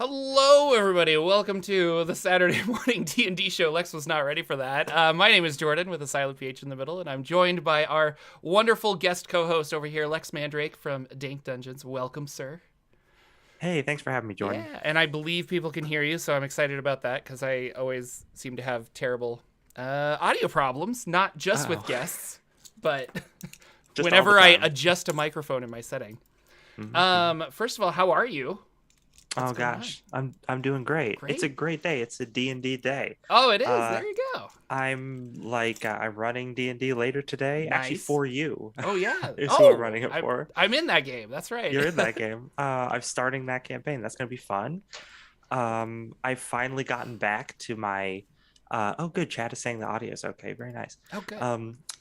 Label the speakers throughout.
Speaker 1: Hello, everybody. Welcome to the Saturday morning D&D show. Lex was not ready for that. My name is Jordan with a silent PH in the middle, and I'm joined by our wonderful guest co-host over here, Lex Mandrake from Dank Dungeons. Welcome, sir.
Speaker 2: Hey, thanks for having me, Jordan.
Speaker 1: Yeah, and I believe people can hear you, so I'm excited about that because I always seem to have terrible audio problems, not just with
Speaker 2: Oh,
Speaker 1: guests, but
Speaker 2: just all the
Speaker 1: whenever I
Speaker 2: time.
Speaker 1: adjust a microphone in my setting.
Speaker 2: Hmm.
Speaker 1: First of all, how are you? What's
Speaker 2: Oh
Speaker 1: going on?
Speaker 2: gosh, I'm doing great. It's a
Speaker 1: Great.
Speaker 2: great day. It's a D&D day.
Speaker 1: Oh, it is.
Speaker 2: Uh,
Speaker 1: There you go.
Speaker 2: I'm running D&D later today. Actually,
Speaker 1: Nice.
Speaker 2: for you
Speaker 1: Oh yeah.
Speaker 2: is who I'm
Speaker 1: Oh,
Speaker 2: running it
Speaker 1: I'm
Speaker 2: for.
Speaker 1: I'm in that game. That's right.
Speaker 2: You're in that game. I'm starting that campaign. That's gonna be fun. I've finally gotten back to my. Oh, good. Chat is saying the audio is okay. Very nice.
Speaker 1: Oh good.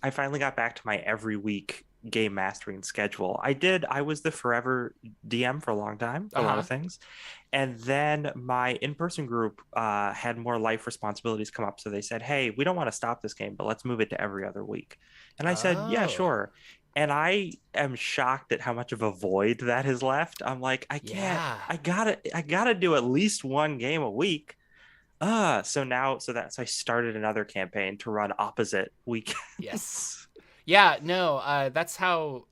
Speaker 2: I finally got back to my every week game mastering schedule. I was the forever DM for a long time for
Speaker 1: Uh
Speaker 2: a lot
Speaker 1: huh.
Speaker 2: of things. And then my in-person group had more life responsibilities come up. So they said, hey, we don't want to stop this game, but let's move it to every other week. And I said, yeah,
Speaker 1: Oh
Speaker 2: sure. And I am shocked at how much of a void that has left. I'm like, I can't,
Speaker 1: yeah.
Speaker 2: I gotta do at least one game a week. So I started another campaign to run opposite
Speaker 1: Yes.
Speaker 2: weekends.
Speaker 1: Yeah. No. That's how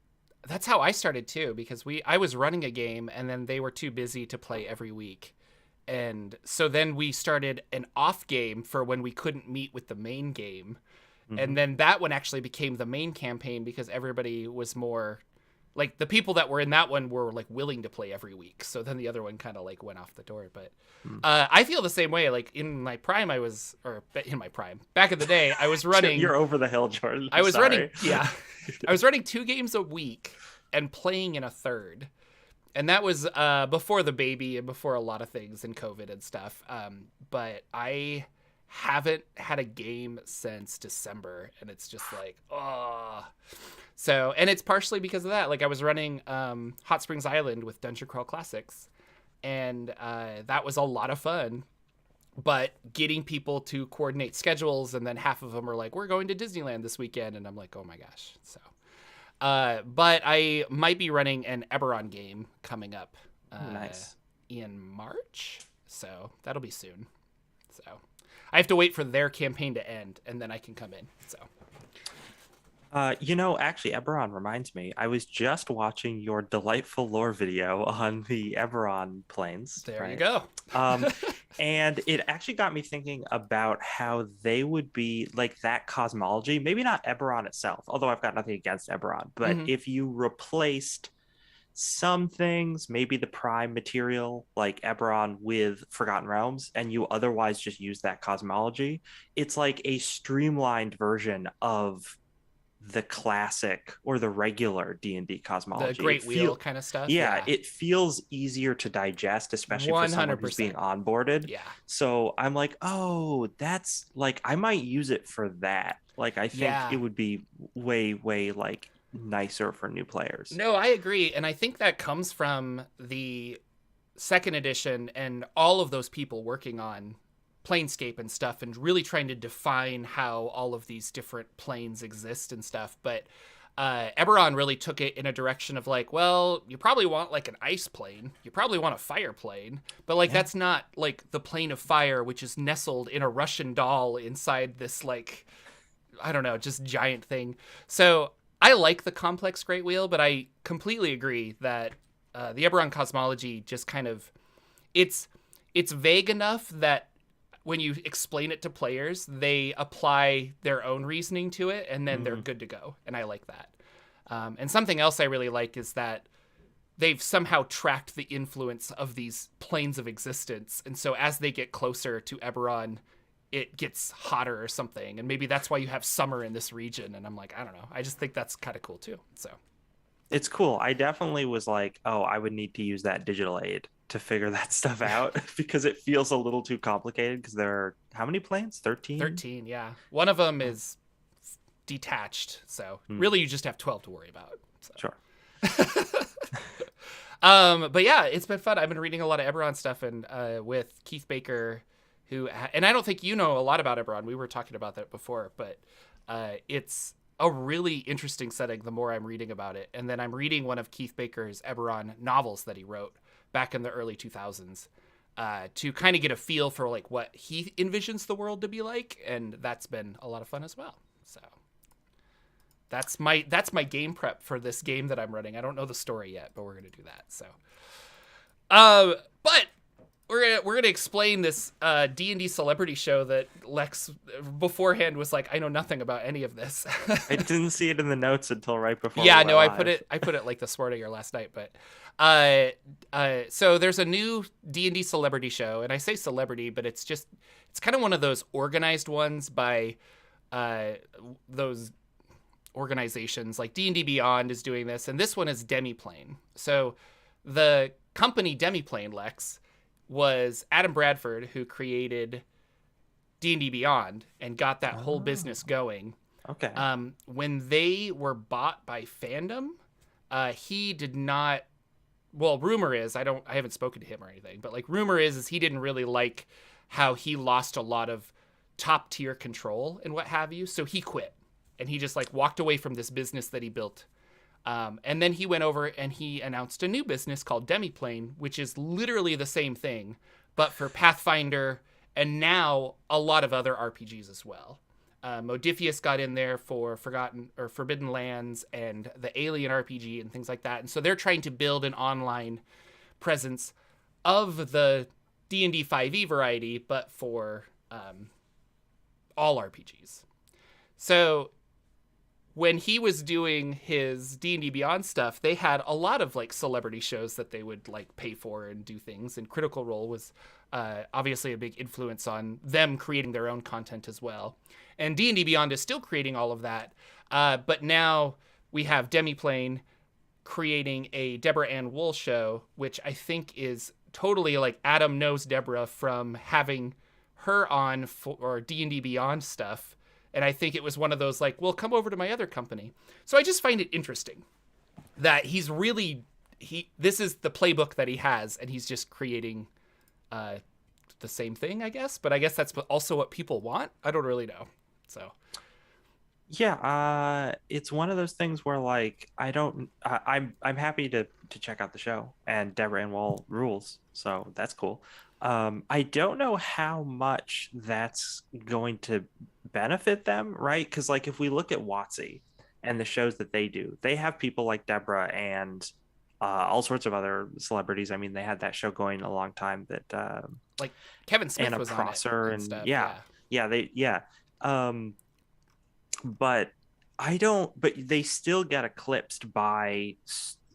Speaker 1: I started too because I was running a game and then they were too busy to play every week. And so then we started an off game for when we couldn't meet with the main game. And
Speaker 2: Hmm.
Speaker 1: then that one actually became the main campaign because everybody was more like the people that were in that one were like willing to play every week. So then the other one kind of like went off the door. But I feel the same way. Like in my prime, or in my prime back in the day,
Speaker 2: You're over the hill, Jordan.
Speaker 1: I
Speaker 2: I'm
Speaker 1: was running,
Speaker 2: sorry.
Speaker 1: yeah, I was running 2 games a week and playing in a third. And that was before the baby and before a lot of things and COVID and stuff. But I haven't had a game since December, and it's just like, oh. So, and it's partially because of that. Like I was running Hot Springs Island with Dungeon Crawl Classics, and that was a lot of fun. But getting people to coordinate schedules, and then half of them are like, "We're going to Disneyland this weekend," and I'm like, "Oh my gosh!" So, but I might be running an Eberron game coming up
Speaker 2: Nice.
Speaker 1: in March, so that'll be soon. So I have to wait for their campaign to end, and then I can come in. So
Speaker 2: Actually, Eberron reminds me. I was just watching your delightful lore video on the Eberron planes,
Speaker 1: there you
Speaker 2: right?
Speaker 1: go.
Speaker 2: Um, and it actually got me thinking about how they would be like that cosmology. Maybe not Eberron itself, although I've got nothing against Eberron. But
Speaker 1: Hmm.
Speaker 2: if you replaced some things, maybe the prime material like Eberron with Forgotten Realms, and you otherwise just use that cosmology, it's like a streamlined version of the classic or the regular D&D
Speaker 1: The
Speaker 2: cosmology.
Speaker 1: Great Wheel kind of stuff.
Speaker 2: Yeah,
Speaker 1: Yeah,
Speaker 2: it feels easier to digest, especially for someone who's being
Speaker 1: 100%.
Speaker 2: onboarded.
Speaker 1: Yeah,
Speaker 2: So I'm like, oh, that's like I might use it for that. Like I think it
Speaker 1: yeah.
Speaker 2: would be way, way like nicer for new players.
Speaker 1: No, I agree, and I think that comes from the second edition and all of those people working on Planescape and stuff and really trying to define how all of these different planes exist and stuff. But Eberron really took it in a direction of like, well, you probably want like an ice plane, you probably want a fire plane, but like
Speaker 2: Yeah.
Speaker 1: that's not like the plane of fire, which is nestled in a Russian doll inside this like, I don't know, just giant thing. So I like the complex Great Wheel, but I completely agree that the Eberron cosmology just kind of it's it's vague enough that when you explain it to players, they apply their own reasoning to it, and then they're
Speaker 2: Hmm.
Speaker 1: good to go. And I like that. And something else I really like is that they've somehow tracked the influence of these planes of existence, and so as they get closer to Eberron, it gets hotter or something, and maybe that's why you have summer in this region. And I'm like, I don't know. I just think that's kind of cool too. So
Speaker 2: It's cool. I definitely was like, oh, I would need to use that digital aid to figure that stuff out because it feels a little too complicated because there are how many planes? 13?
Speaker 1: 13, yeah. One of them is detached, so
Speaker 2: Hmm.
Speaker 1: really you just have 12 to worry about. So.
Speaker 2: Sure.
Speaker 1: But yeah, it's been fun. I've been reading a lot of Eberron stuff and with Keith Baker, and I don't think you know a lot about Eberron. We were talking about that before, but it's a really interesting setting the more I'm reading about it. And then I'm reading one of Keith Baker's Eberron novels that he wrote back in the early 2000s. to kind of get a feel for like what he envisions the world to be like, and that's been a lot of fun as well. So that's my game prep for this game that I'm running. I don't know the story yet, but we're gonna do that. So, but we're gonna explain this D&D celebrity show that Lex beforehand was like, I know nothing about any of this.
Speaker 2: I didn't see it in the notes until right before.
Speaker 1: Yeah, no, I put it like this morning or last night, but so there's a new D&D celebrity show, and I say celebrity, but it's kind of one of those organized ones by those organizations like D&D Beyond is doing this, and this one is Demiplane. So the company Demiplane, Lex, was Adam Bradford, who created D&D Beyond and got that whole business going.
Speaker 2: Okay.
Speaker 1: When they were bought by Fandom, he did not. Well, rumor is I haven't spoken to him or anything, but like rumor is he didn't really like how he lost a lot of top tier control and what have you, so he quit and he just like walked away from this business that he built. And then he went over and he announced a new business called Demiplane, which is literally the same thing, but for Pathfinder and now a lot of other RPGs as well. Modiphius got in there for Forbidden Lands and the Alien RPG and things like that. And so they're trying to build an online presence of the D&D 5e variety, but for all RPGs. So when he was doing his D&D Beyond stuff, they had a lot of like celebrity shows that they would like pay for and do things. And Critical Role was obviously a big influence on them creating their own content as well. And D&D Beyond is still creating all of that. But now we have Demiplane creating a Deborah Ann Wool show, which I think is totally like Adam knows Deborah from having her on for D&D Beyond stuff. And I think it was one of those like, well, come over to my other company. So I just find it interesting that this is the playbook that he has, and he's just creating the same thing, I guess. But I guess that's also what people want. I don't really know. So
Speaker 2: yeah, it's one of those things where like I'm happy to check out the show, and Deborah Ann Wool rules, so that's cool. I don't know how much that's going to benefit them, right? Because like if we look at WotC and the shows that they do, they have people like Deborah and all sorts of other celebrities. I mean, they had that show going a long time that
Speaker 1: like Kevin Smith
Speaker 2: Anna
Speaker 1: was
Speaker 2: Prosser
Speaker 1: on it
Speaker 2: and
Speaker 1: stuff.
Speaker 2: yeah. But they still get eclipsed by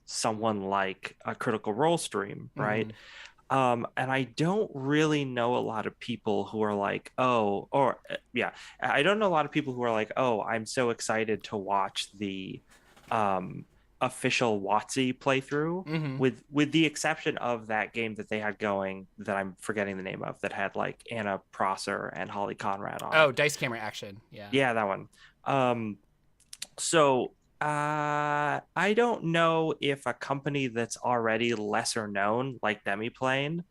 Speaker 2: someone like a Critical Role stream, right? And I don't really know a lot of people who are like, I don't know a lot of people who are like, oh, I'm so excited to watch the official WotC playthrough, with the exception of that game that they had going that I'm forgetting the name of, that had like Anna Prosser and Holly Conrad on.
Speaker 1: Oh, Dice Camera Action.
Speaker 2: Yeah, that one. So I don't know if a company that's already lesser known like Demiplane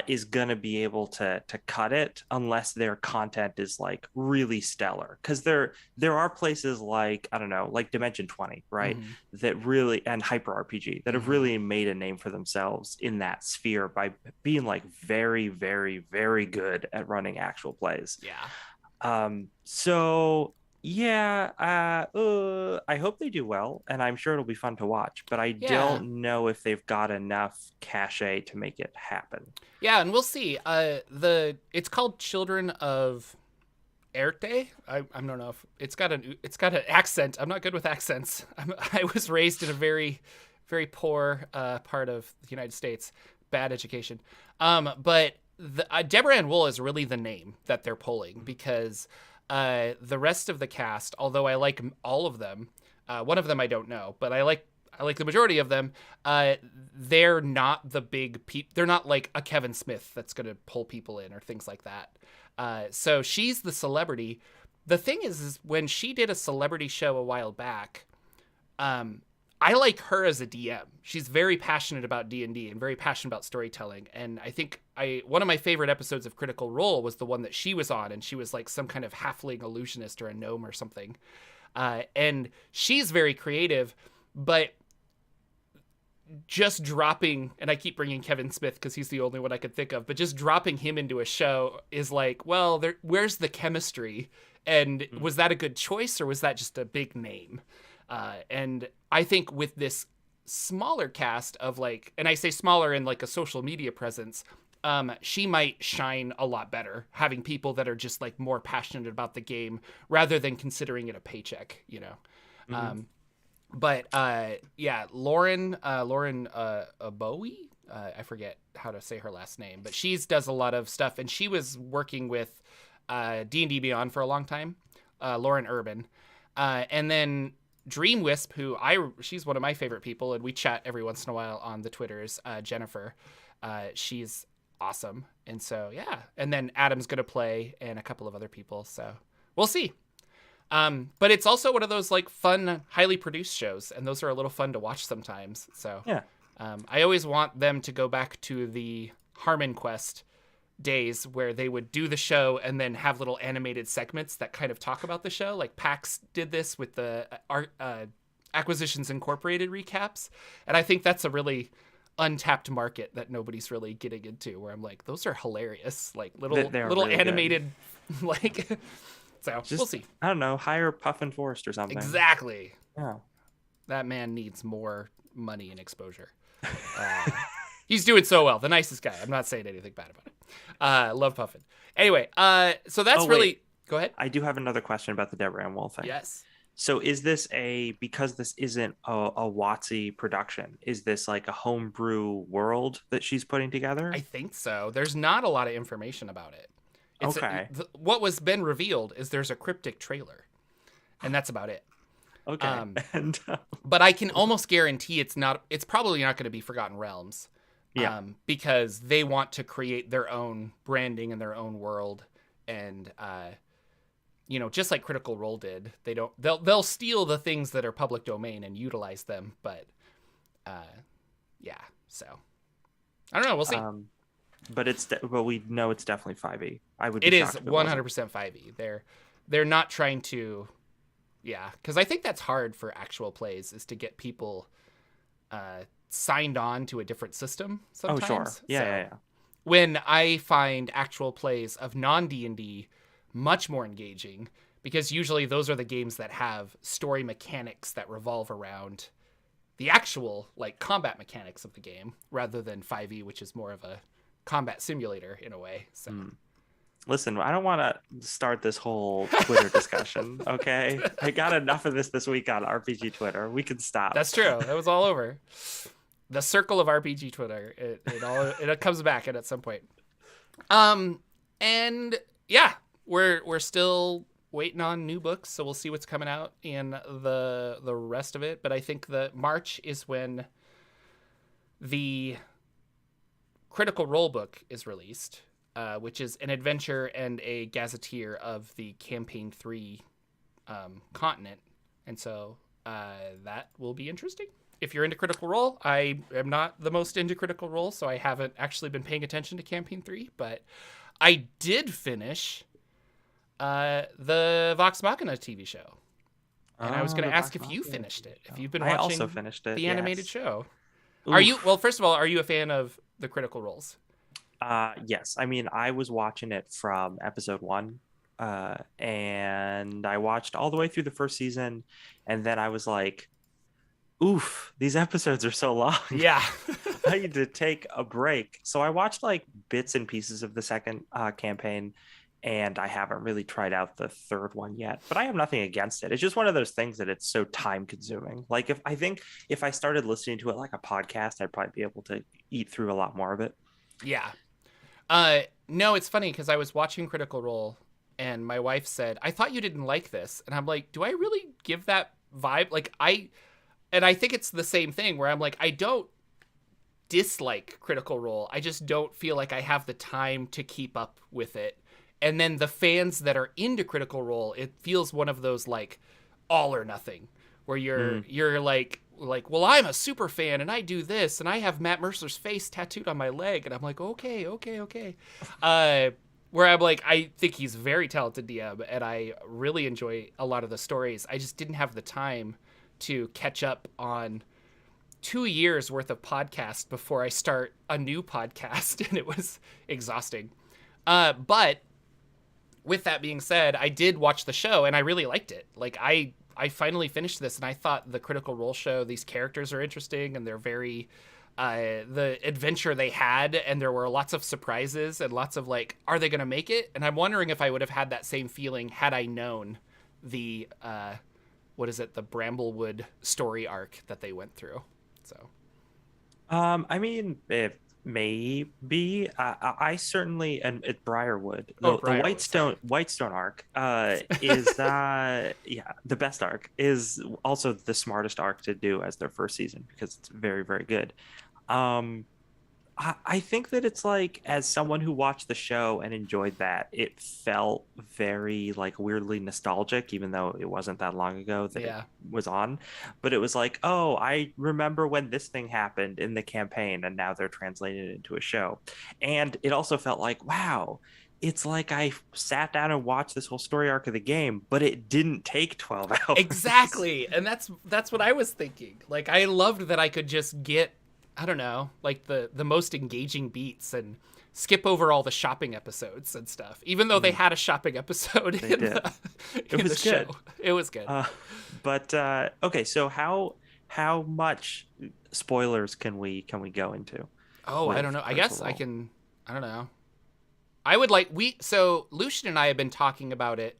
Speaker 2: is gonna be able to cut it unless their content is like really stellar, because there are places like, I don't know, like Dimension 20, right, that really, and Hyper RPG, that have really made a name for themselves in that sphere by being like very, very, very good at running actual plays. So yeah, I hope they do well, and I'm sure it'll be fun to watch, but I don't know if they've got enough cachet to make it happen.
Speaker 1: Yeah, and we'll see. It's called Children of Erte. I don't know if it's got an accent. I'm not good with accents. I was raised in a very, very poor part of the United States. Bad education. But Deborah Ann Wool is really the name that they're pulling, because the rest of the cast, although I like all of them, one of them I don't know, but I like the majority of them. They're not the big they're not like a Kevin Smith that's going to pull people in or things like that. So she's the celebrity. The thing is when she did a celebrity show a while back, I like her as a DM. She's very passionate about D&D and very passionate about storytelling. And I think one of my favorite episodes of Critical Role was the one that she was on, and she was like some kind of halfling illusionist or a gnome or something. And she's very creative, but just dropping, and I keep bringing Kevin Smith because he's the only one I could think of, but just dropping him into a show is like, well, where's the chemistry? And was that a good choice, or was that just a big name? And I think with this smaller cast of like, and I say smaller in like a social media presence, she might shine a lot better having people that are just like more passionate about the game rather than considering it a paycheck, you know? But Lauren Bowie, I forget how to say her last name, but she does a lot of stuff, and she was working with D&D Beyond for a long time, Lauren Urban, and then Dream Wisp, she's one of my favorite people, and we chat every once in a while on the Twitters. Jennifer, she's awesome, and so yeah, and then Adam's gonna play, and a couple of other people, so we'll see. But it's also one of those like fun, highly produced shows, and those are a little fun to watch sometimes. So
Speaker 2: yeah,
Speaker 1: I always want them to go back to the Harmon Quest days where they would do the show and then have little animated segments that kind of talk about the show. Like PAX did this with the Acquisitions Incorporated recaps, and I think that's a really untapped market that nobody's really getting into. Where I'm like, those are hilarious, like little really animated, like. So we'll see.
Speaker 2: I don't know, hire Puffin Forrest or something.
Speaker 1: Exactly.
Speaker 2: Yeah.
Speaker 1: That man needs more money and exposure. He's doing so well. The nicest guy. I'm not saying anything bad about it. Love Puffin. Anyway, so that's really... Go ahead.
Speaker 2: I do have another question about the Deborah Ann Woll thing.
Speaker 1: Yes.
Speaker 2: So is this because this isn't a WotC production, is this like a homebrew world that she's putting together?
Speaker 1: I think so. There's not a lot of information about it.
Speaker 2: Okay.
Speaker 1: What was been revealed is there's a cryptic trailer, and that's about it.
Speaker 2: Okay.
Speaker 1: But I can almost guarantee it's probably not going to be Forgotten Realms.
Speaker 2: Yeah.
Speaker 1: Because they want to create their own branding and their own world, and just like Critical Role did, they'll steal the things that are public domain and utilize them, but so I don't know, we'll see.
Speaker 2: But we know it's definitely 5e.
Speaker 1: It is 100% 5e. They're not trying to, because I think that's hard for actual plays, is to get people signed on to a different system sometimes.
Speaker 2: Oh, sure. Yeah.
Speaker 1: When I find actual plays of non-D&D much more engaging, because usually those are the games that have story mechanics that revolve around the actual like combat mechanics of the game, rather than 5e, which is more of a combat simulator in a way. So
Speaker 2: listen, I don't want to start this whole Twitter discussion, okay? I got enough of this week on RPG Twitter. We can stop.
Speaker 1: That's true. That was all over. The circle of RPG Twitter. It comes back at some point. And yeah, we're still waiting on new books, so we'll see what's coming out in the rest of it. But I think the March is when the Critical Role book is released, which is an adventure and a gazetteer of the Campaign 3 continent. And so that will be interesting. If you're into Critical Role, I am not the most into Critical Role, so I haven't actually been paying attention to Campaign 3, but I did finish the Vox Machina TV show. And I was going to ask if you finished it, if you've been watching
Speaker 2: also finished it,
Speaker 1: the animated show.
Speaker 2: Oof.
Speaker 1: First of all, are you a fan of the Critical Roles?
Speaker 2: Yes. I mean, I was watching it from episode 1, and I watched all the way through the first season, and then I was like, oof, these episodes are so long.
Speaker 1: Yeah.
Speaker 2: I need to take a break. So I watched like bits and pieces of the second campaign, and I haven't really tried out the third one yet, but I have nothing against it. It's just one of those things that it's so time consuming. Like if I started listening to it like a podcast, I'd probably be able to eat through a lot more of it.
Speaker 1: Yeah. No, it's funny because I was watching Critical Role and my wife said, I thought you didn't like this. And I'm like, do I really give that vibe? And I think it's the same thing where I'm like, I don't dislike Critical Role. I just don't feel like I have the time to keep up with it. And then the fans that are into Critical Role, it feels one of those like all or nothing where you're like, well, I'm a super fan and I do this and I have Matt Mercer's face tattooed on my leg. And I'm like, okay. Where I'm like, I think he's a very talented DM and I really enjoy a lot of the stories. I just didn't have the time to catch up on 2 years worth of podcast before I start a new podcast, and it was exhausting. But with that being said, I did watch the show and I really liked it. Like I finally finished this and I thought the Critical Role show, these characters are interesting and they're very the adventure they had, and there were lots of surprises and lots of like, are they going to make it? And I'm wondering if I would have had that same feeling had I known the what is it, the Bramblewood story arc that they went through. So
Speaker 2: I mean, it maybe. I certainly, and at Briarwood,
Speaker 1: oh,
Speaker 2: the
Speaker 1: Briarwood, sorry.
Speaker 2: Whitestone arc, is yeah, the best arc, is also the smartest arc to do as their first season because it's very, very good. Um, I think that it's like, as someone who watched the show and enjoyed that, it felt very like weirdly nostalgic, even though it wasn't that long ago that it
Speaker 1: Yeah.
Speaker 2: was on. But it was like, oh, I remember when this thing happened in the campaign, and now they're translating it into a show. And it also felt like, wow, it's like I sat down and watched this whole story arc of the game, but it didn't take 12 hours.
Speaker 1: Exactly. And that's what I was thinking. Like I loved that I could just get, I don't know, like the most engaging beats and skip over all the shopping episodes and stuff. Even though they had a shopping episode
Speaker 2: They
Speaker 1: in
Speaker 2: did.
Speaker 1: the
Speaker 2: It
Speaker 1: in the
Speaker 2: was good.
Speaker 1: show. It was good.
Speaker 2: But okay, so how much spoilers can we go into
Speaker 1: Oh, I don't
Speaker 2: with
Speaker 1: know. I
Speaker 2: Critical
Speaker 1: guess I
Speaker 2: Role?
Speaker 1: can, I don't know. I would like so Lucian and I have been talking about it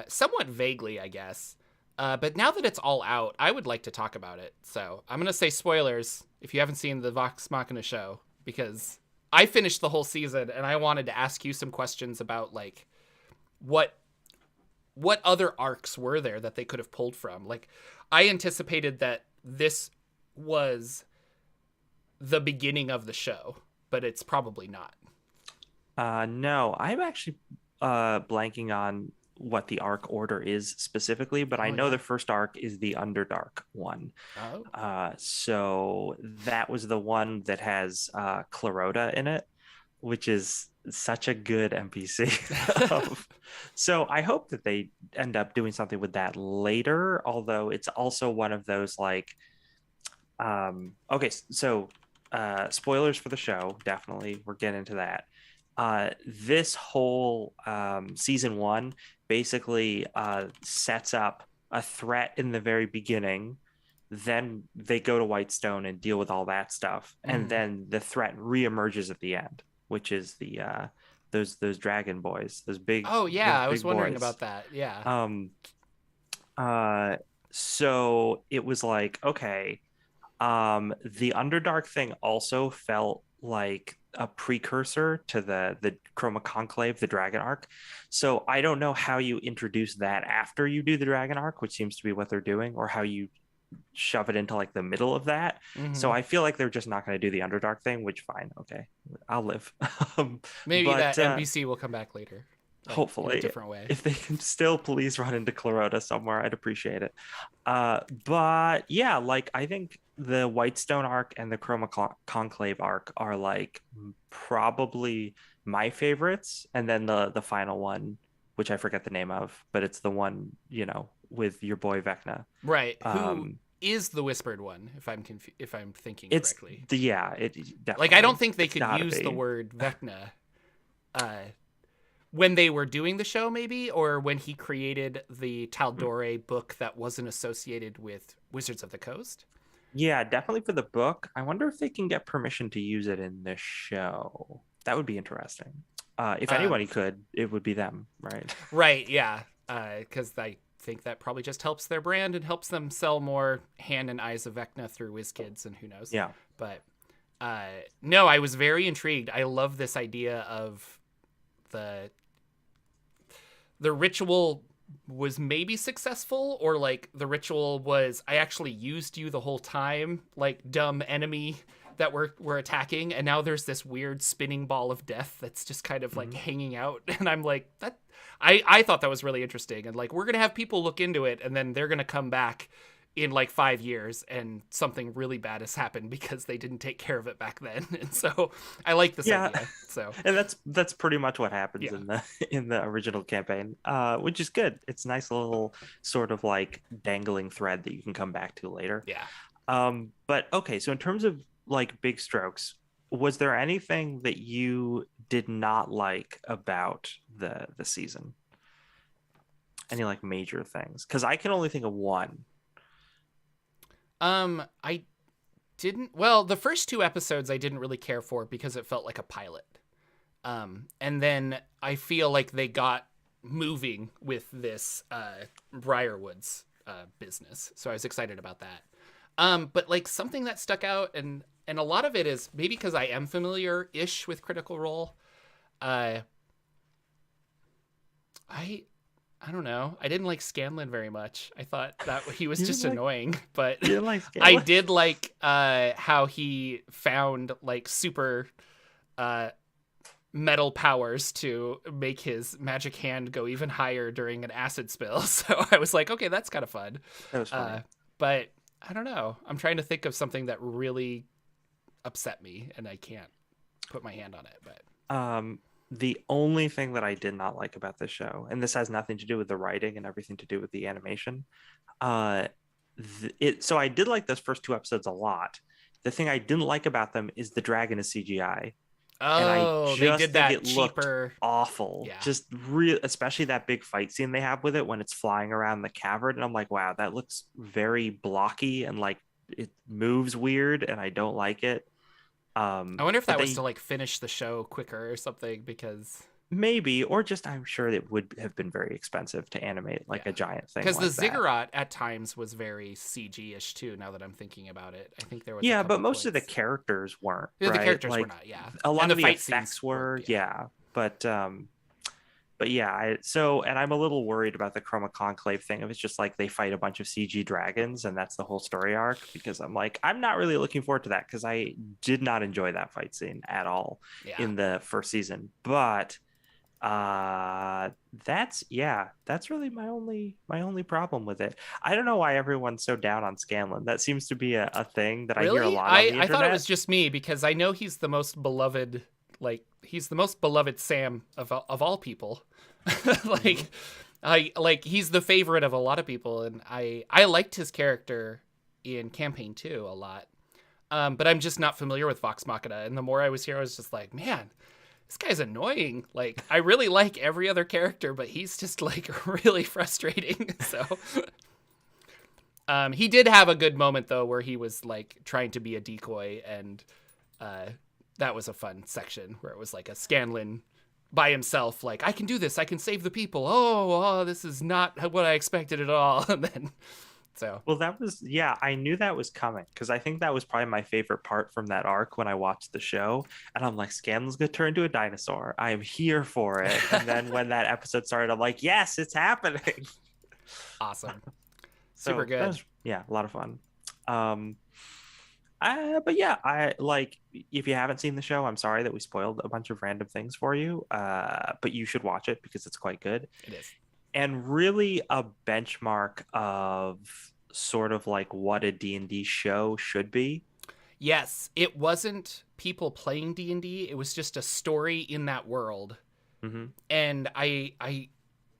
Speaker 1: somewhat vaguely, I guess. But now that it's all out, I would like to talk about it. So I'm going to say spoilers if you haven't seen the Vox Machina show, because I finished the whole season and I wanted to ask you some questions about like what other arcs were there that they could have pulled from. Like I anticipated that this was the beginning of the show, but it's probably not.
Speaker 2: No, I'm actually blanking on what the arc order is specifically, but I
Speaker 1: Oh
Speaker 2: know
Speaker 1: yeah.
Speaker 2: the first arc is the Underdark one.
Speaker 1: Oh.
Speaker 2: So that was the one that has Clarota in it, which is such a good NPC. So I hope that they end up doing something with that later, although it's also one of those like, okay, so spoilers for the show, definitely. We're getting into that. This whole season one basically sets up a threat in the very beginning. Then they go to Whitestone and deal with all that stuff, and
Speaker 1: Mm.
Speaker 2: then the threat reemerges at the end, which is the those dragon boys,
Speaker 1: Oh yeah,
Speaker 2: those
Speaker 1: I was
Speaker 2: big
Speaker 1: wondering
Speaker 2: boys.
Speaker 1: about that. Yeah.
Speaker 2: Um, so it was like, okay, the Underdark thing also felt like a precursor to the Chroma Conclave, the Dragon Arc. So I don't know how you introduce that after you do the Dragon Arc, which seems to be what they're doing, or how you shove it into like the middle of that. So
Speaker 1: Hmm.
Speaker 2: I feel like they're just not going to do the Underdark thing, which fine, okay, I'll live. Um,
Speaker 1: Maybe
Speaker 2: but
Speaker 1: that NPC will come back later, like in a
Speaker 2: hopefully,
Speaker 1: different way.
Speaker 2: if they can still please run into Clarota somewhere, I'd appreciate it. But yeah, like I think the Whitestone arc and the Conclave arc are like probably my favorites, and then the final one, which I forget the name of, but it's the one, with your boy Vecna.
Speaker 1: Right. Who
Speaker 2: Um,
Speaker 1: is the whispered one? If I'm thinking
Speaker 2: it's
Speaker 1: correctly.
Speaker 2: the yeah, it
Speaker 1: Like I don't
Speaker 2: definitely,
Speaker 1: think they
Speaker 2: it's
Speaker 1: could
Speaker 2: gotta
Speaker 1: use the
Speaker 2: be.
Speaker 1: word Vecna uh, when they were doing the show, maybe, or when he created the Taldore book that wasn't associated with Wizards of the Coast.
Speaker 2: Yeah, definitely for the book. I wonder if they can get permission to use it in the show. That would be interesting. If
Speaker 1: Uh,
Speaker 2: anybody could, it would be them, right?
Speaker 1: right. Yeah. Because I think that probably just helps their brand and helps them sell more Hand and Eyes of Vecna through WizKids and who knows.
Speaker 2: Yeah.
Speaker 1: But no, I was very intrigued. I love this idea of the ritual was maybe successful, or like the ritual was I actually used you the whole time, like dumb enemy that we're attacking, and now there's this weird spinning ball of death that's just kind of like
Speaker 2: Mhm.
Speaker 1: hanging out. And I'm like, that I thought that was really interesting, and like we're gonna have people look into it and then they're gonna come back in like 5 years and something really bad has happened because they didn't take care of it back then. And so I like this
Speaker 2: Yeah.
Speaker 1: idea. So
Speaker 2: And that's pretty much what happens
Speaker 1: yeah.
Speaker 2: in the in the original campaign, which is good. It's a nice little sort of like dangling thread that you can come back to later.
Speaker 1: Yeah.
Speaker 2: But okay, so in terms of like big strokes, was there anything that you did not like about the season? Any like major things? Because I can only think of one.
Speaker 1: I didn't. Well, the first two episodes I didn't really care for because it felt like a pilot. And then I feel like they got moving with this Briarwoods business, so I was excited about that. But like something that stuck out, and a lot of it is maybe because I am familiar-ish with Critical Role. Uh, I I don't know. I didn't like Scanlan very much. I thought that he was
Speaker 2: You
Speaker 1: just
Speaker 2: didn't like
Speaker 1: annoying, but
Speaker 2: you didn't like
Speaker 1: I
Speaker 2: Scanlan?
Speaker 1: did like how he found like super uh metal powers to make his magic hand go even higher during an acid spill. So I was like, okay, that's kind of fun.
Speaker 2: That was funny.
Speaker 1: But I don't know. I'm trying to think of something that really upset me, and I can't put my hand on it. But
Speaker 2: Um, the only thing that I did not like about this show, and this has nothing to do with the writing and everything to do with the animation, uh, so I did like those first two episodes a lot. The thing I didn't like about them is the dragon is CGI, and I
Speaker 1: oh, they
Speaker 2: just
Speaker 1: did
Speaker 2: think
Speaker 1: that
Speaker 2: it looked
Speaker 1: cheaper.
Speaker 2: awful.
Speaker 1: Yeah.
Speaker 2: Just real, especially that big fight scene they have with it when it's flying around the cavern, and I'm like, wow, that looks very blocky and like it moves weird, and I don't like it.
Speaker 1: I wonder if
Speaker 2: But
Speaker 1: that was
Speaker 2: they
Speaker 1: to like finish the show quicker or something because
Speaker 2: maybe, or just I'm sure it would have been very expensive to animate like
Speaker 1: yeah.
Speaker 2: a giant thing
Speaker 1: Because the
Speaker 2: like that.
Speaker 1: ziggurat at times was very CG-ish too. Now that I'm thinking about it, I think there was a
Speaker 2: Yeah, but
Speaker 1: couple
Speaker 2: most of the
Speaker 1: points.
Speaker 2: characters weren't,
Speaker 1: Yeah, the
Speaker 2: right?
Speaker 1: characters were
Speaker 2: Like
Speaker 1: not, yeah,
Speaker 2: a
Speaker 1: and
Speaker 2: lot
Speaker 1: the
Speaker 2: of the
Speaker 1: fight scenes
Speaker 2: effects
Speaker 1: weren't,
Speaker 2: were,
Speaker 1: yeah.
Speaker 2: yeah. But yeah, and I'm a little worried about the Chroma Conclave thing. If it's just like they fight a bunch of CG dragons and that's the whole story arc, because I'm like, I'm not really looking forward to that because I did not enjoy that fight scene at all
Speaker 1: Yeah.
Speaker 2: in the first season. But that's yeah, that's really my only problem with it. I don't know why everyone's so down on Scanlan. That seems to be a thing that I hear a
Speaker 1: Really?
Speaker 2: lot on the
Speaker 1: I thought it was
Speaker 2: internet.
Speaker 1: just me because I know he's the most beloved, like he's the most beloved Sam of all people.
Speaker 2: Hmm.
Speaker 1: Like I like he's the favorite of a lot of people, and I liked his character in campaign 2 a lot. But I'm just not familiar with Vox Machina, and the more I was here, I was just like, man, this guy's annoying. Like I really like every other character, but he's just like really frustrating. So he did have a good moment though, where he was like trying to be a decoy, and uh, that was a fun section where it was like a Scanlan by himself, like I can do this, I can save the people. Oh, this is not what I expected at all. And then so
Speaker 2: Well, that was yeah, I knew that was coming because I think that was probably my favorite part from that arc when I watched the show. And I'm like, Scanlan's gonna turn into a dinosaur. I am here for it. And then when that episode started, I'm like, yes, it's happening.
Speaker 1: awesome, super
Speaker 2: So that
Speaker 1: good.
Speaker 2: was yeah, a lot of fun. Um, but yeah, I like if you haven't seen the show, I'm sorry that we spoiled a bunch of random things for you. But you should watch it because it's quite good
Speaker 1: It is.
Speaker 2: and really a benchmark of sort of like what a D&D show should be.
Speaker 1: Yes, it wasn't people playing D&D, it was just a story in that world.
Speaker 2: Hmm.
Speaker 1: And I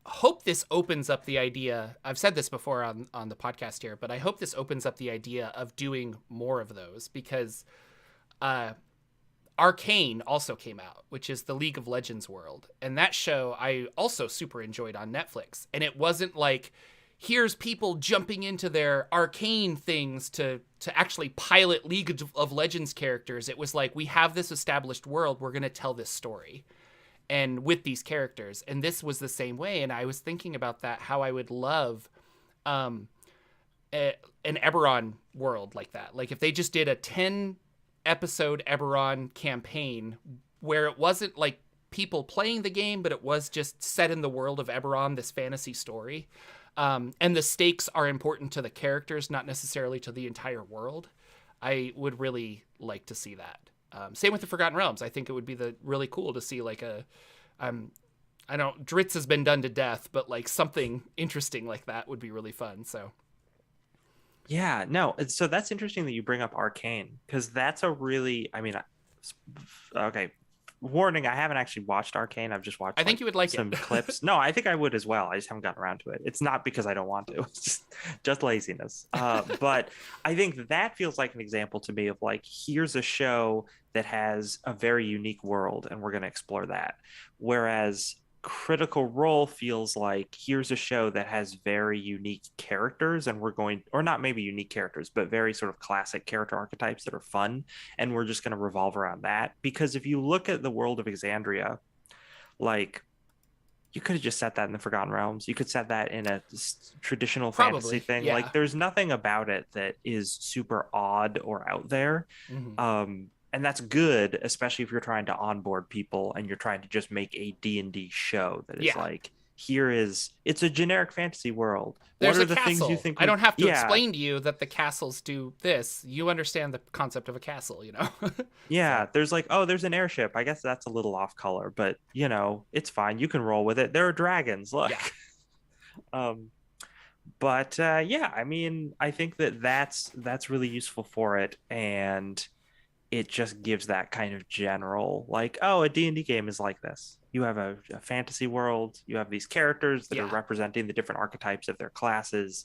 Speaker 1: hope this opens up the idea. I've said this before on the podcast here, but I hope this opens up the idea of doing more of those because uh Arcane also came out, which is the League of Legends world. And that show I also super enjoyed on Netflix. And it wasn't like here's people jumping into their arcane things to actually pilot League of Legends characters. It was like we have this established world, we're going to tell this story and with these characters. And this was the same way, and I was thinking about that how I would love um an Eberron world like that. Like if they just did a 10 episode Eberron campaign where it wasn't like people playing the game, but it was just set in the world of Eberron, this fantasy story. And the stakes are important to the characters, not necessarily to the entire world. I would really like to see that. Same with the Forgotten Realms. I think it would be really cool to see like I don't Dritz has been done to death, but like something interesting like that would be really fun. So
Speaker 2: Yeah, no. So that's interesting that you bring up Arcane because that's a really, I mean, okay. warning, I haven't actually watched Arcane. I've just watched
Speaker 1: I think
Speaker 2: like
Speaker 1: you would like it.
Speaker 2: some clips. No, I think I would as well. I just haven't gotten around to it. It's not because I don't want to. It's just laziness. But I think that feels like an example to me of like, here's a show that has a very unique world, and we're going to explore that. Whereas Critical Role feels like here's a show that has very unique characters, and we're going, or not maybe unique characters, but very sort of classic character archetypes that are fun, and we're just going to revolve around that. Because if you look at the world of Exandria, like, you could have just set that in the Forgotten Realms. You could set that in a traditional fantasy
Speaker 1: Probably,
Speaker 2: thing.
Speaker 1: yeah.
Speaker 2: Like, there's nothing about it that is super odd or out there.
Speaker 1: Hmm.
Speaker 2: And that's good, especially if you're trying to onboard people and you're trying to just make a D&D show that is
Speaker 1: Yeah.
Speaker 2: like, it's a generic fantasy world.
Speaker 1: There's
Speaker 2: What are
Speaker 1: a
Speaker 2: the things you
Speaker 1: castle.
Speaker 2: think
Speaker 1: I don't have to
Speaker 2: yeah,
Speaker 1: explain to you that the castles do this. You understand the concept of a castle, you know?
Speaker 2: yeah,
Speaker 1: So,
Speaker 2: there's like, oh, there's an airship. I guess that's a little off color, but it's fine. You can roll with it. There are dragons. Look.
Speaker 1: yeah.
Speaker 2: Um, but yeah, I mean, I think that's really useful for it, and it just gives that kind of general, like, oh, a D&D game is like this. You have a fantasy world, you have these characters that are
Speaker 1: Yeah.
Speaker 2: representing the different archetypes of their classes,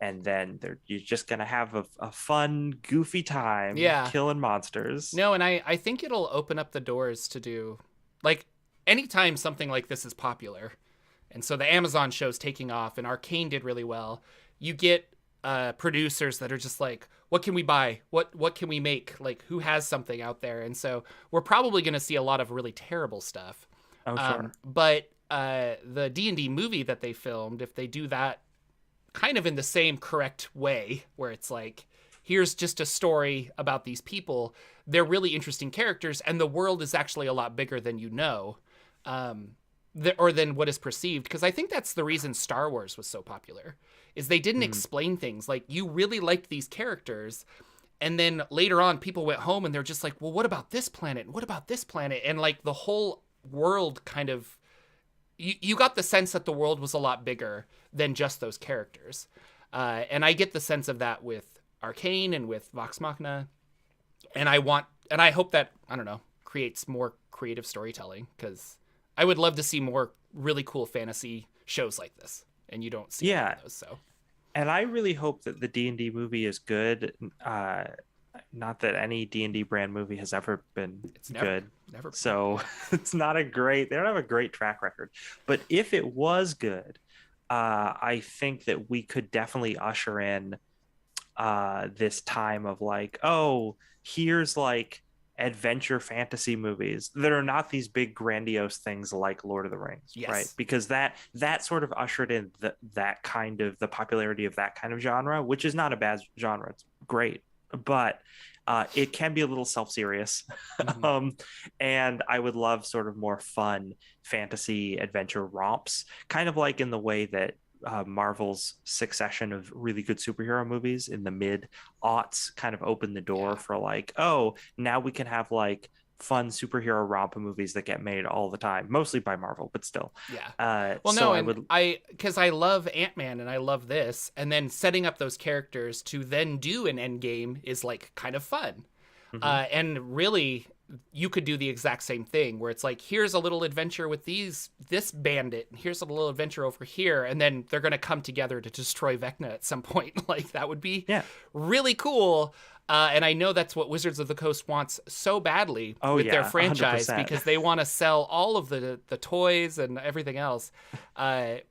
Speaker 2: and then you're just gonna have a fun, goofy time
Speaker 1: Yeah.
Speaker 2: killing monsters.
Speaker 1: No, and I think it'll open up the doors to do, like, anytime something like this is popular, and so the Amazon show's taking off and Arcane did really well, you get producers that are just like, what can we buy? What can we make? Like, who has something out there? And so we're probably going to see a lot of really terrible stuff.
Speaker 2: Oh, sure.
Speaker 1: But the D&D movie that they filmed, if they do that kind of in the same correct way, where it's like, here's just a story about these people, they're really interesting characters, and the world is actually a lot bigger than you know. Or than what is perceived, because I think that's the reason Star Wars was so popular, is they didn't explain things. Like, you really liked these characters, and then later on people went home and they're just like, well, what about this planet? What about this planet? And like, the whole world kind of, you got the sense that the world was a lot bigger than just those characters. And I get the sense of that with Arcane and with Vox Machina, and I hope that, I don't know, creates more creative storytelling, because I would love to see more really cool fantasy shows like this, and you don't see a lot of those. So,
Speaker 2: and I really hope that the D&D movie is good. Not that any D&D brand movie has ever been good.
Speaker 1: Never.
Speaker 2: So it's not they don't have a great track record. But if it was good, I think that we could definitely usher in this time of like, oh, here's like adventure fantasy movies that are not these big grandiose things like Lord of the Rings,
Speaker 1: Yes.
Speaker 2: right? Because that sort of ushered in that kind of the popularity of that kind of genre, which is not a bad genre. It's great, but it can be a little self-serious.
Speaker 1: Mm-hmm.
Speaker 2: And I would love sort of more fun fantasy adventure romps, kind of like in the way that Marvel's succession of really good superhero movies in the mid aughts kind of opened the door for like, oh, now we can have like fun superhero romp movies that get made all the time, mostly by Marvel, but still.
Speaker 1: Yeah. Well,
Speaker 2: so
Speaker 1: no, because I love Ant-Man and I love this, and then setting up those characters to then do an end game is like kind of fun. And really, you could do the exact same thing where it's like, here's a little adventure with this bandit, and here's a little adventure over here, and then they're going to come together to destroy Vecna at some point. Like, that would be really cool. And I know that's what Wizards of the Coast wants so badly with their franchise
Speaker 2: 100%.
Speaker 1: because they want to sell all of the toys and everything else, and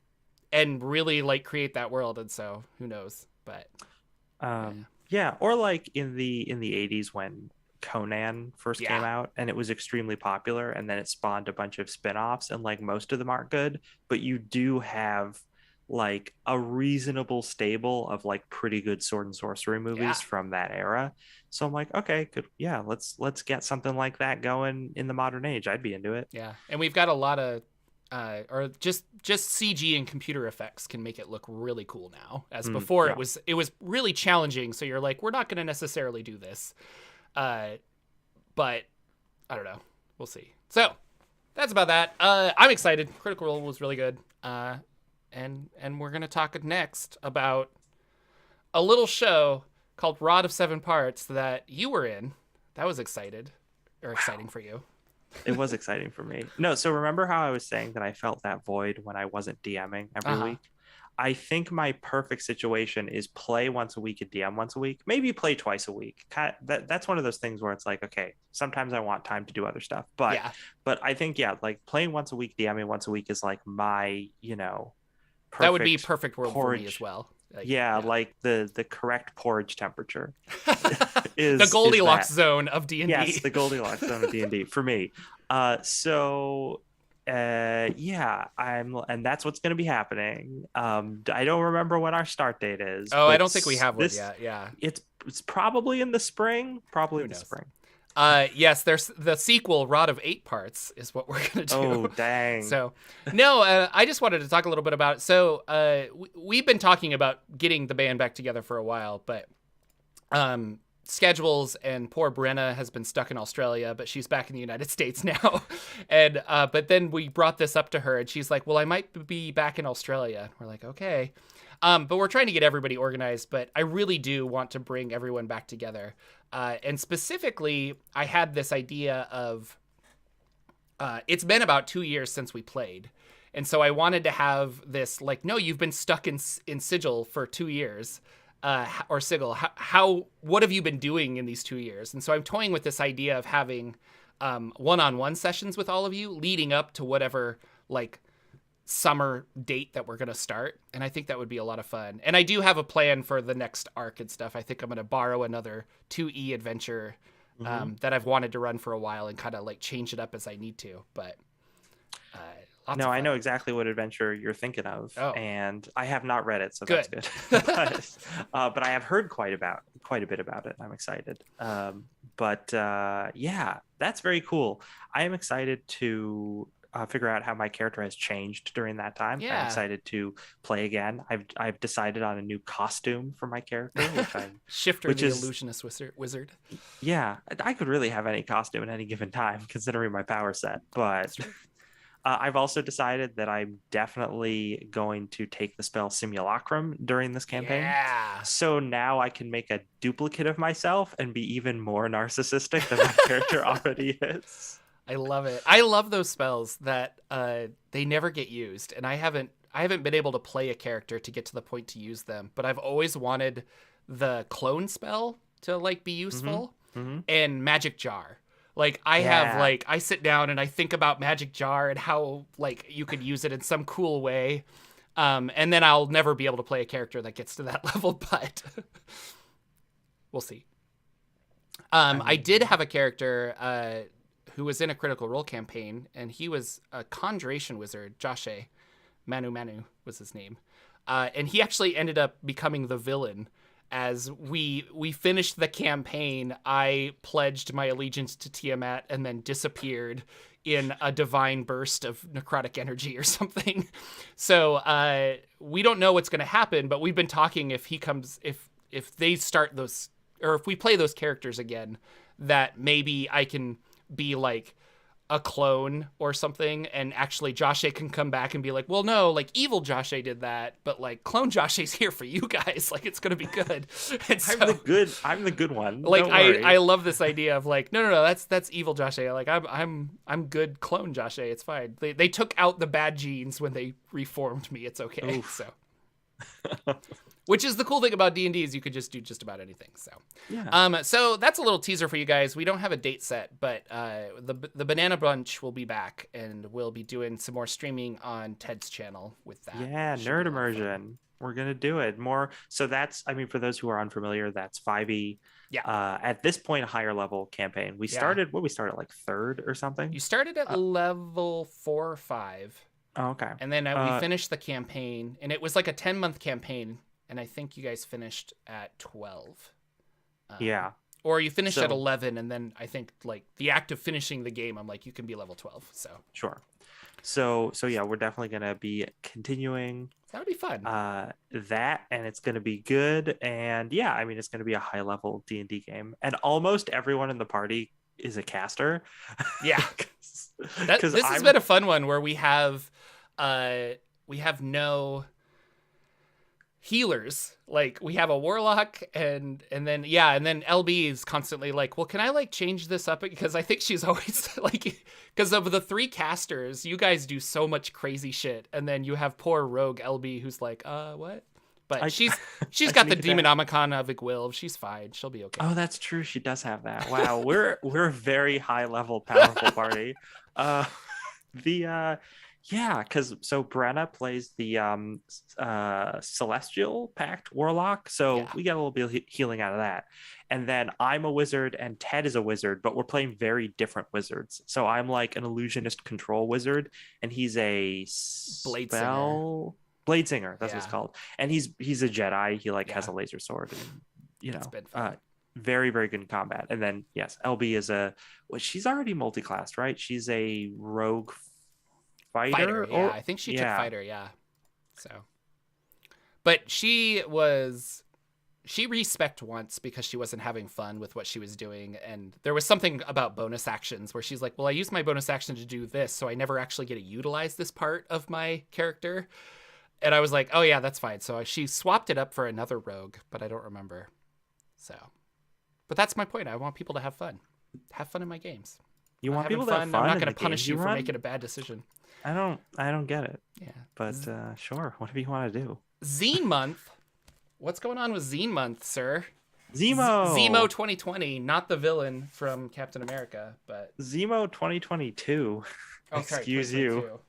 Speaker 1: really like create that world. And so who knows? But
Speaker 2: yeah, or like in the 80s when Conan first came out and it was extremely popular, and then it spawned a bunch of spin-offs, and like most of them aren't good, but you do have like a reasonable stable of like pretty good sword and sorcery movies from that era. So I'm like, okay, good. Yeah, let's get something like that going in the modern age. I'd be into it.
Speaker 1: Yeah. And we've got a lot of or just CG and computer effects can make it look really cool now. As before it was really challenging, so you're like, we're not going to necessarily do this. But I don't know. We'll see. So that's about that. I'm excited. Critical Role was really good. And we're going to talk next about a little show called Rod of Seven Parts that you were in. That was exciting for you.
Speaker 2: It was exciting for me. No, so remember how I was saying that I felt that void when I wasn't DMing every
Speaker 1: Uh-huh.
Speaker 2: week? I think my perfect situation is play once a week and DM once a week, maybe play twice a week. That's one of those things where it's like, okay, sometimes I want time to do other stuff, but
Speaker 1: Yeah.
Speaker 2: I think yeah, like playing once a week, DMing once a week is like my,
Speaker 1: That would be
Speaker 2: perfect
Speaker 1: perfect world for me as
Speaker 2: porridge.
Speaker 1: well. Like,
Speaker 2: Yeah,
Speaker 1: yeah.
Speaker 2: like the correct porridge temperature
Speaker 1: The
Speaker 2: is
Speaker 1: Goldilocks
Speaker 2: that.
Speaker 1: zone of D&D.
Speaker 2: Yes, the Goldilocks zone of D&D for me. So yeah, and that's what's going to be happening. I don't remember what our start date is,
Speaker 1: Oh, I
Speaker 2: but
Speaker 1: don't think we have one
Speaker 2: this
Speaker 1: yet. Yeah.
Speaker 2: it's probably in the spring, probably
Speaker 1: Who
Speaker 2: the
Speaker 1: knows?
Speaker 2: spring.
Speaker 1: Yes, there's the sequel, Rod of 8 Parts, is what we're gonna do.
Speaker 2: Oh, dang.
Speaker 1: So, no, I just wanted to talk a little bit about. So, we've been talking about getting the band back together for a while, but schedules, and poor Brenna has been stuck in Australia, but she's back in the United States now. And but then we brought this up to her, and she's like, "Well, I might be back in Australia." We're like, "Okay." But we're trying to get everybody organized, but I really do want to bring everyone back together. And specifically, I had this idea of it's been about 2 years since we played. And so I wanted to have this, like, no, you've been stuck in Sigil for 2 years, or Sigil. What have you been doing in these 2 years? And so I'm toying with this idea of having one-on-one sessions with all of you leading up to whatever, like, summer date that we're going to start. And I think that would be a lot of fun. And I do have a plan for the next arc and stuff. I think I'm going to borrow another 2E adventure that I've wanted to run for a while and kind of like change it up as I need to. But
Speaker 2: No, I know exactly what adventure you're thinking of,
Speaker 1: Oh.
Speaker 2: and I have not read it, so
Speaker 1: Good.
Speaker 2: that's good. But I have heard quite a bit about it. I'm excited. Yeah, that's very cool. I am excited to figure out how my character has changed during that time.
Speaker 1: Yeah.
Speaker 2: I'm excited to play again. I've decided on a new costume for my character,
Speaker 1: Shifter, the illusionist wizard.
Speaker 2: Yeah, I could really have any costume at any given time, considering my power set, but. I've also decided that I'm definitely going to take the spell Simulacrum during this campaign.
Speaker 1: Yeah.
Speaker 2: So now I can make a duplicate of myself and be even more narcissistic than my character already is.
Speaker 1: I love it. I love those spells that they never get used, and I haven't been able to play a character to get to the point to use them. But I've always wanted the clone spell to like be useful, and Magic Jar. Like I sit down and I think about Magic Jar and how like you could use it in some cool way. And then I'll never be able to play a character that gets to that level, but we'll see. I did have a character who was in a Critical Role campaign, and he was a Conjuration Wizard, Joshe. Manu was his name. And he actually ended up becoming the villain. As we finished the campaign, I pledged my allegiance to Tiamat and then disappeared in a divine burst of necrotic energy or something. So we don't know what's going to happen, but we've been talking if they start those, or if we play those characters again, that maybe I can be like a clone or something, and actually Joshe can come back and be like, well, no, like evil Joshe did that, but like clone Joshe's here for you guys. Like it's gonna be good. And so,
Speaker 2: I'm the good one.
Speaker 1: Like I love this idea of like, no, that's evil Joshe. Like I'm good clone Joshe. It's fine. They took out the bad genes when they reformed me. It's okay. Oof. So. Which is the cool thing about D&D is you could just do just about anything. So, yeah. So that's a little teaser for you guys. We don't have a date set, but the Banana Bunch will be back, and we'll be doing some more streaming on Ted's channel with that.
Speaker 2: Yeah, Nerd Immersion. We're gonna do it more. So that's, I mean, for those who are unfamiliar, that's 5e. Yeah. At this point, a higher level campaign. We started like third or something.
Speaker 1: You started at level 4 or 5.
Speaker 2: Oh, okay.
Speaker 1: And then we finished the campaign, and it was like a 10-month campaign. And I think you guys finished at 12.
Speaker 2: Yeah.
Speaker 1: Or you finished at 11, and then I think like the act of finishing the game, I'm like, you can be level 12. So
Speaker 2: sure. So yeah, we're definitely gonna be continuing.
Speaker 1: That'll be fun.
Speaker 2: That, and it's gonna be good. And yeah, I mean, it's gonna be a high level D&D game, and almost everyone in the party is a caster.
Speaker 1: Yeah. This has been a fun one where we have no. healers. Like we have a warlock and then LB is constantly like, well, can I like change this up? Because I think she's always like, because of the 3 casters, you guys do so much crazy shit. And then you have poor rogue LB who's like, what? But she's got the Demonomicon of Igwilv. She's fine. She'll be okay.
Speaker 2: Oh, that's true. She does have that. Wow. We're a very high level, powerful party. Because so Brenna plays the Celestial Pact Warlock, so we get a little bit of healing out of that. And then I'm a wizard and Ted is a wizard, but we're playing very different wizards. So I'm like an illusionist control wizard, and he's a Blade Singer. That's what it's called. And he's a Jedi. He has a laser sword, and very, very good in combat. And then yes, LB is she's already multi-classed, right? She's a rogue fighter.
Speaker 1: I think she took fighter. So, but she respec once because she wasn't having fun with what she was doing, and there was something about bonus actions where she's like, well, I used my bonus action to do this, so I never actually get to utilize this part of my character. And I was like, oh yeah, that's fine. So she swapped it up for another rogue, but I don't remember. So, but that's my point. I want people to have fun in my games.
Speaker 2: You want people to have fun?
Speaker 1: I'm not going to punish you for making a bad decision.
Speaker 2: I don't get it.
Speaker 1: Yeah.
Speaker 2: But sure, whatever you want to do.
Speaker 1: Zine Month. What's going on with Zine Month, sir?
Speaker 2: Zemo
Speaker 1: 2020, not the villain from Captain America, but
Speaker 2: Zemo 2022. Excuse you.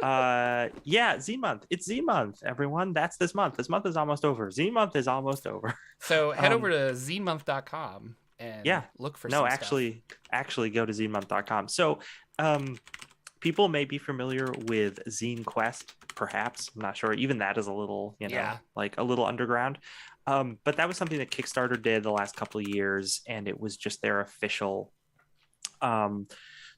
Speaker 2: Zine Month. It's Zine Month, everyone. That's this month. This month is almost over. Zine Month is almost over.
Speaker 1: So head over to zinemonth.com and look for some
Speaker 2: stuff. Actually go to zinemonth.com. So people may be familiar with Zine Quest, perhaps. I'm not sure. Even that is a little, like a little underground. But that was something that Kickstarter did the last couple of years, and it was just their official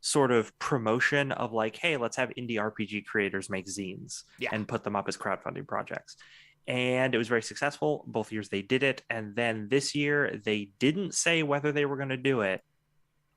Speaker 2: sort of promotion of like, hey, let's have indie RPG creators make zines and put them up as crowdfunding projects. And it was very successful. Both years they did it. And then this year they didn't say whether they were going to do it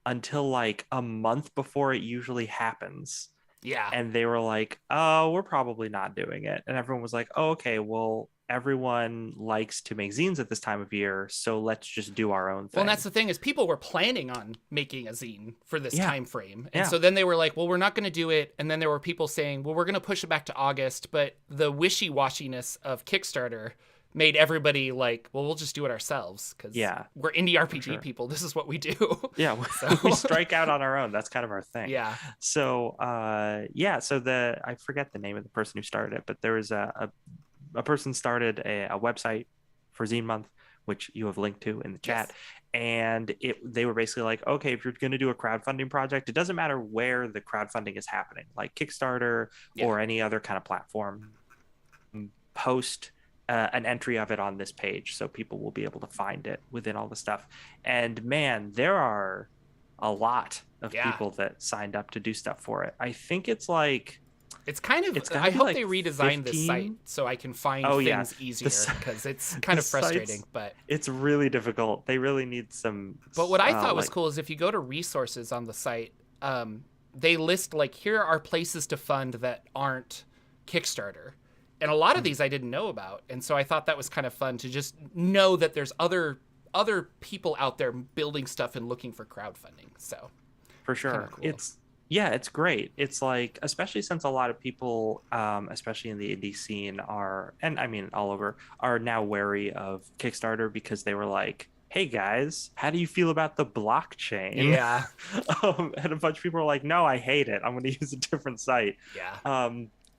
Speaker 2: until like a month before it usually happens.
Speaker 1: Yeah.
Speaker 2: And they were like, oh, we're probably not doing it. And everyone was like, oh, okay, well, everyone likes to make zines at this time of year, so let's just do our own thing.
Speaker 1: Well, and that's the thing, is people were planning on making a zine for this time frame. And so then they were like, well, we're not going to do it. And then there were people saying, well, we're going to push it back to August. But the wishy-washiness of Kickstarter made everybody like, well, we'll just do it ourselves because we're indie RPG people. This is what we do.
Speaker 2: Yeah, we strike out on our own. That's kind of our thing.
Speaker 1: Yeah.
Speaker 2: So, so I forget the name of the person who started it, but there was a person started a website for Zine Month, which you have linked to in the chat. And they were basically like, okay, if you're going to do a crowdfunding project, it doesn't matter where the crowdfunding is happening, like Kickstarter or any other kind of platform, post an entry of it on this page so people will be able to find it within all the stuff. And man, there are a lot of people that signed up to do stuff for it. I think it's like... I hope they redesign this site so I can find things easier, because it's kind of frustrating. But it's really difficult. They really need some...
Speaker 1: But what I thought was cool is if you go to resources on the site, they list like, here are places to fund that aren't Kickstarter. And a lot of these I didn't know about. And so I thought that was kind of fun to just know that there's other people out there building stuff and looking for crowdfunding. So
Speaker 2: for sure. Cool. It's great. It's like, especially since a lot of people, especially in the indie scene and I mean all over, are now wary of Kickstarter because they were like, hey guys, how do you feel about the blockchain?
Speaker 1: Yeah.
Speaker 2: And a bunch of people are like, no, I hate it. I'm going to use a different site.
Speaker 1: Yeah.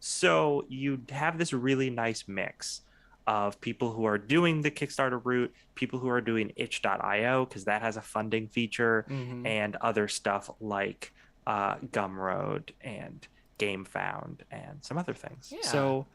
Speaker 2: So you have this really nice mix of people who are doing the Kickstarter route, people who are doing itch.io, because that has a funding feature, and other stuff like Gumroad and GameFound and some other things. So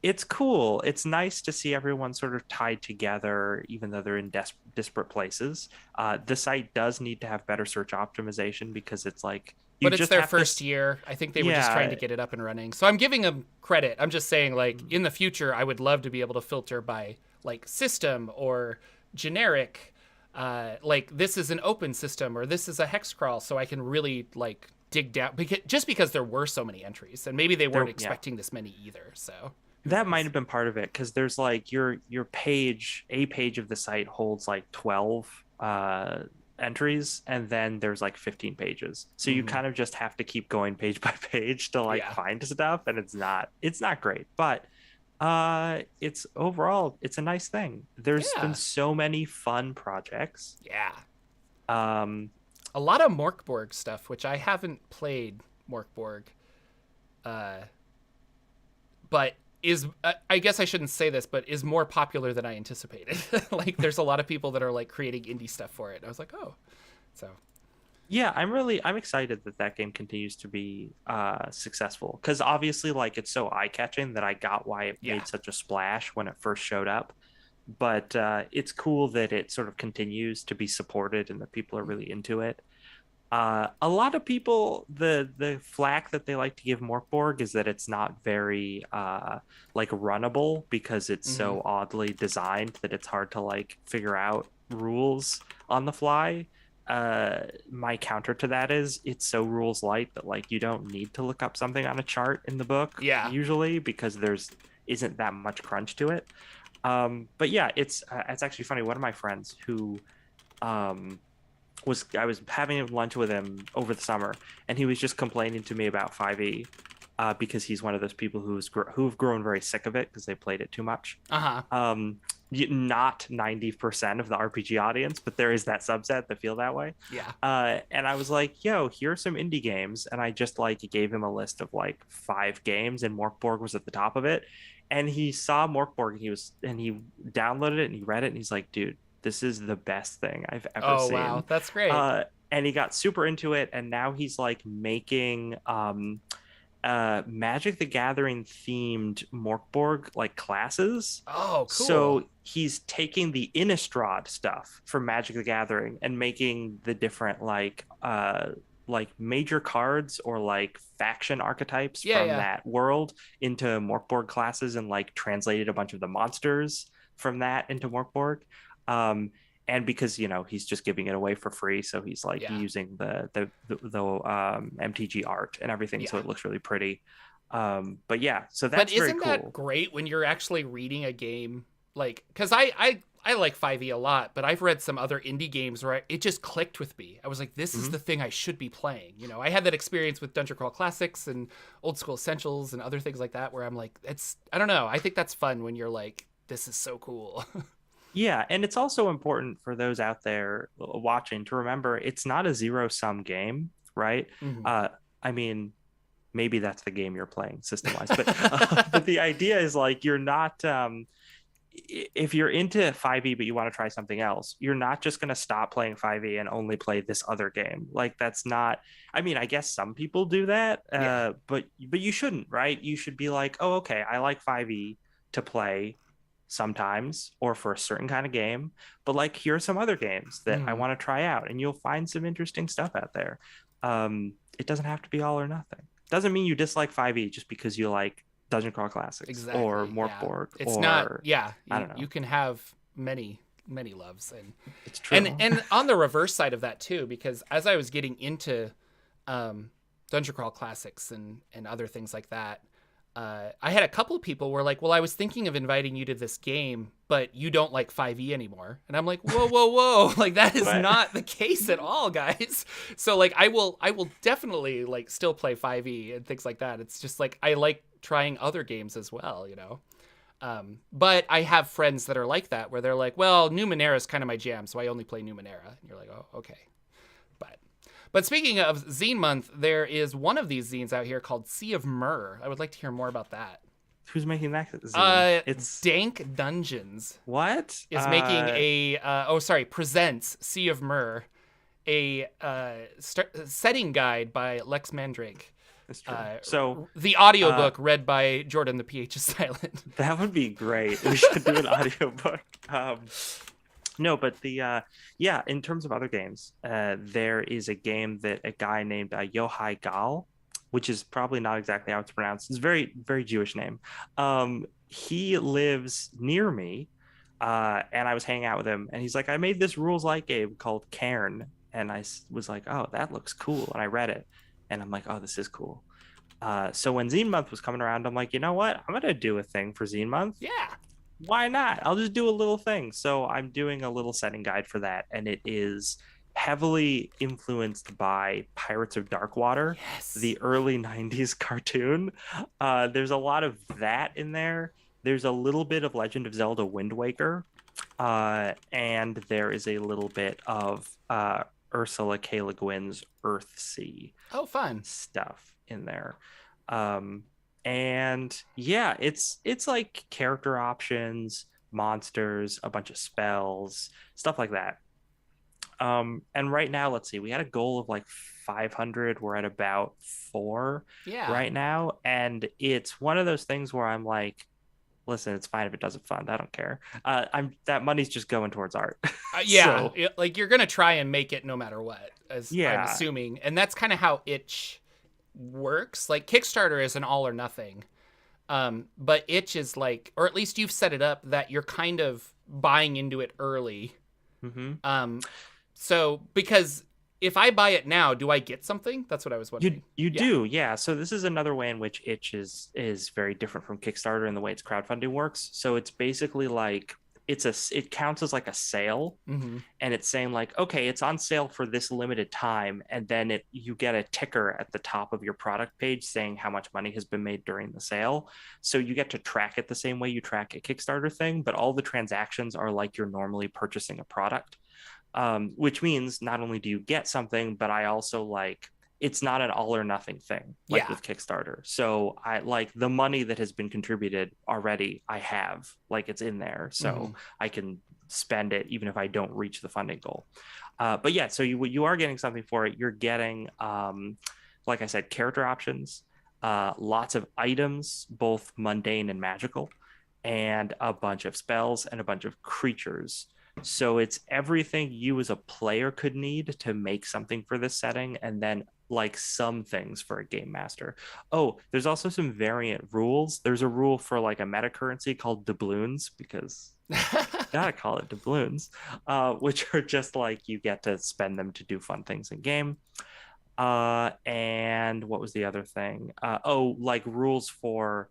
Speaker 2: it's cool. It's nice to see everyone sort of tied together, even though they're in disparate places. The site does need to have better search optimization, because it's like,
Speaker 1: but it's their first year. I think they were just trying to get it up and running. So I'm giving them credit. I'm just saying, like, in the future, I would love to be able to filter by like system or generic, like this is an open system or this is a hex crawl, so I can really like dig down, because there were so many entries, and maybe they weren't expecting this many either. So Who
Speaker 2: That might
Speaker 1: knows?
Speaker 2: have been part of it because there's like your page, a page of the site holds like 12 entries, and then there's like 15 pages. So you
Speaker 1: Hmm.
Speaker 2: kind of just have to keep going page by page to like
Speaker 1: Yeah.
Speaker 2: find stuff, and it's not great, but it's overall it's a nice thing. There's been
Speaker 1: Yeah.
Speaker 2: so many fun projects.
Speaker 1: Yeah.
Speaker 2: Um
Speaker 1: A lot of Morkborg stuff, which I haven't played Morkborg, uh, but is I guess I shouldn't say this, but is more popular than I anticipated. Like, there's a lot of people that are like creating indie stuff for it. And I was like, oh, so
Speaker 2: Yeah, I'm excited that that game continues to be successful because obviously like it's so eye-catching that I got why it
Speaker 1: yeah.
Speaker 2: made such a splash when it first showed up. But it's cool that it sort of continues to be supported and that people are really into it. A lot of people, the flack that they like to give Morkborg is that it's not very like runnable because it's
Speaker 1: Hmm.
Speaker 2: so oddly designed that it's hard to like figure out rules on the fly. My counter to that is it's so rules light that like you don't need to look up something on a chart in the book
Speaker 1: Yeah.
Speaker 2: usually because there's isn't that much crunch to it. But yeah, it's actually funny. One of my friends who um I was having lunch with him over the summer, and he was just complaining to me about 5e, because he's one of those people who've grown very sick of it because they played it too much.
Speaker 1: Uh huh.
Speaker 2: Um, Not 90% of the RPG audience, but there is that subset that feel that way.
Speaker 1: Yeah.
Speaker 2: And I was like, "Yo, here are some indie games," and I just like gave him a list of like 5 games, and Morkborg was at the top of it. And he saw Morkborg, and he downloaded it and he read it, and he's like, "Dude, this is the best thing I've ever
Speaker 1: Oh wow,
Speaker 2: seen."
Speaker 1: that's great.
Speaker 2: And he got super into it, and now he's like making Magic the Gathering themed Morkborg like classes.
Speaker 1: Oh, cool.
Speaker 2: So he's taking the Innistrad stuff from Magic the Gathering and making the different like major cards or like faction archetypes
Speaker 1: Yeah,
Speaker 2: from
Speaker 1: yeah.
Speaker 2: that world into Morkborg classes and like translated a bunch of the monsters from that into Morkborg. Um, and because he's just giving it away for free, so he's like
Speaker 1: Yeah.
Speaker 2: using the MTG art and everything, so
Speaker 1: Yeah.
Speaker 2: it looks really pretty. But yeah, so
Speaker 1: But
Speaker 2: that's very
Speaker 1: isn't that
Speaker 2: cool.
Speaker 1: great when you're actually reading a game? Like, because I like 5e a lot, but I've read some other indie games where it just clicked with me. I was like, this is
Speaker 2: Hmm.
Speaker 1: the thing I should be playing. I had that experience with Dungeon Crawl Classics and Old School Essentials and other things like that, where I'm like, I don't know. I think that's fun when you're like, this is so cool.
Speaker 2: Yeah, and it's also important for those out there watching to remember it's not a zero-sum game, right?
Speaker 1: Hmm.
Speaker 2: Uh, I mean, maybe that's the game you're playing system-wise, but but the idea is like you're not if you're into 5e but you want to try something else, you're not just going to stop playing 5e and only play this other game. Like that's not, I mean, I guess some people do that,
Speaker 1: Yeah.
Speaker 2: but you shouldn't, right? You should be like, "Oh, okay, I like 5e to play sometimes or for a certain kind of game, but like here are some other games that I
Speaker 1: Hmm.
Speaker 2: want to try out and you'll find some interesting stuff out there." It doesn't have to be all or nothing. Doesn't mean you dislike 5e just because you like Dungeon Crawl Classics or
Speaker 1: Exactly. Yeah.
Speaker 2: Morkborg
Speaker 1: It's not.
Speaker 2: or
Speaker 1: Yeah.
Speaker 2: I
Speaker 1: You
Speaker 2: don't know.
Speaker 1: you can have many loves, and
Speaker 2: It's
Speaker 1: and
Speaker 2: true.
Speaker 1: and on the reverse side of that too, because as I was getting into um, Dungeon Crawl Classics and other things like that, I had a couple of people were like, "Well, I was thinking of inviting you to this game, but you don't like 5e anymore." And I'm like, "Whoa, whoa, whoa! Like that is
Speaker 2: What?
Speaker 1: not the case at all, guys." So like, I will definitely like still play 5e and things like that. It's just like I like trying other games as well. But I have friends that are like that, where they're like, "Well, Numenera is kind of my jam, so I only play Numenera." And you're like, "Oh, okay." But but speaking of Zine Month, there is one of these zines out here called Sea of Myrrh. I would like to hear more about that.
Speaker 2: Who's making that zine? It's
Speaker 1: Dank Dungeons
Speaker 2: what?
Speaker 1: is making presents Sea of Myrrh, a setting guide by Lex Mandrake.
Speaker 2: It's true. So,
Speaker 1: The
Speaker 2: uh,
Speaker 1: audiobook read by Jordan, the PH is silent.
Speaker 2: that would be great. We should do an audiobook. No, but yeah, in terms of other games, there is a game that a guy named Yohai Gal, which is probably not exactly how it's pronounced. It's a very, very Jewish name. He lives near me, and I was hanging out with him, and he's like, I made this rules light game called Cairn, and was like, oh, that looks cool, and I read it, and I'm like, oh, this is cool. So when Zine Month was coming around, I'm like, you know what? I'm gonna do a thing for Zine Month.
Speaker 1: Yeah.
Speaker 2: Why not? I'll just do a little thing. So I'm doing a little setting guide for that, and it is heavily influenced by Pirates of Darkwater,
Speaker 1: Yes.
Speaker 2: the early 90s cartoon. There's a lot of that in there. There's a little bit of Legend of Zelda Wind Waker, and there is a little bit of Ursula K. Le Guin's Earthsea
Speaker 1: Oh, fun.
Speaker 2: stuff in there. Um, and yeah, it's like character options, monsters, a bunch of spells, stuff like that. And right now, let's see, we had a goal of like 500. We're at about 4
Speaker 1: Yeah.
Speaker 2: right now, and it's one of those things where I'm like, listen, it's fine if it doesn't fund. I don't care. I'm that money's just going towards art.
Speaker 1: Yeah.
Speaker 2: So
Speaker 1: Like you're gonna try and make it no matter what, as I'm
Speaker 2: yeah.
Speaker 1: assuming, and that's kind of how itch works. Like Kickstarter is an all or nothing. But itch is like, or at least you've set it up that you're kind of buying into it early.
Speaker 2: Mm-hmm.
Speaker 1: So because if I buy it now, do I get something? That's what I was wondering.
Speaker 2: You
Speaker 1: Yeah.
Speaker 2: do, yeah. So this is another way in which itch is very different from Kickstarter in the way its crowdfunding works. So it's basically like it counts as like a sale,
Speaker 1: Mm-hmm.
Speaker 2: and it's saying like, okay, it's on sale for this limited time, and then you get a ticker at the top of your product page saying how much money has been made during the sale. So you get to track it the same way you track a Kickstarter thing, but all the transactions are like you're normally purchasing a product. Which means not only do you get something, but I also like it's not an all or nothing thing like
Speaker 1: Yeah.
Speaker 2: with Kickstarter. So I like the money that has been contributed already, I have like it's in there. So
Speaker 1: Mm-hmm.
Speaker 2: I can spend it even if I don't reach the funding goal. But yeah, so you are getting something for it. You're getting, like I said, character options, lots of items, both mundane and magical, and a bunch of spells and a bunch of creatures. So it's everything you as a player could need to make something for this setting, and then like some things for a game master. Oh, there's also some variant rules. There's a rule for like a meta currency called doubloons, because gotta call it doubloons, which are just like you get to spend them to do fun things in game. And what was the other thing? Like rules for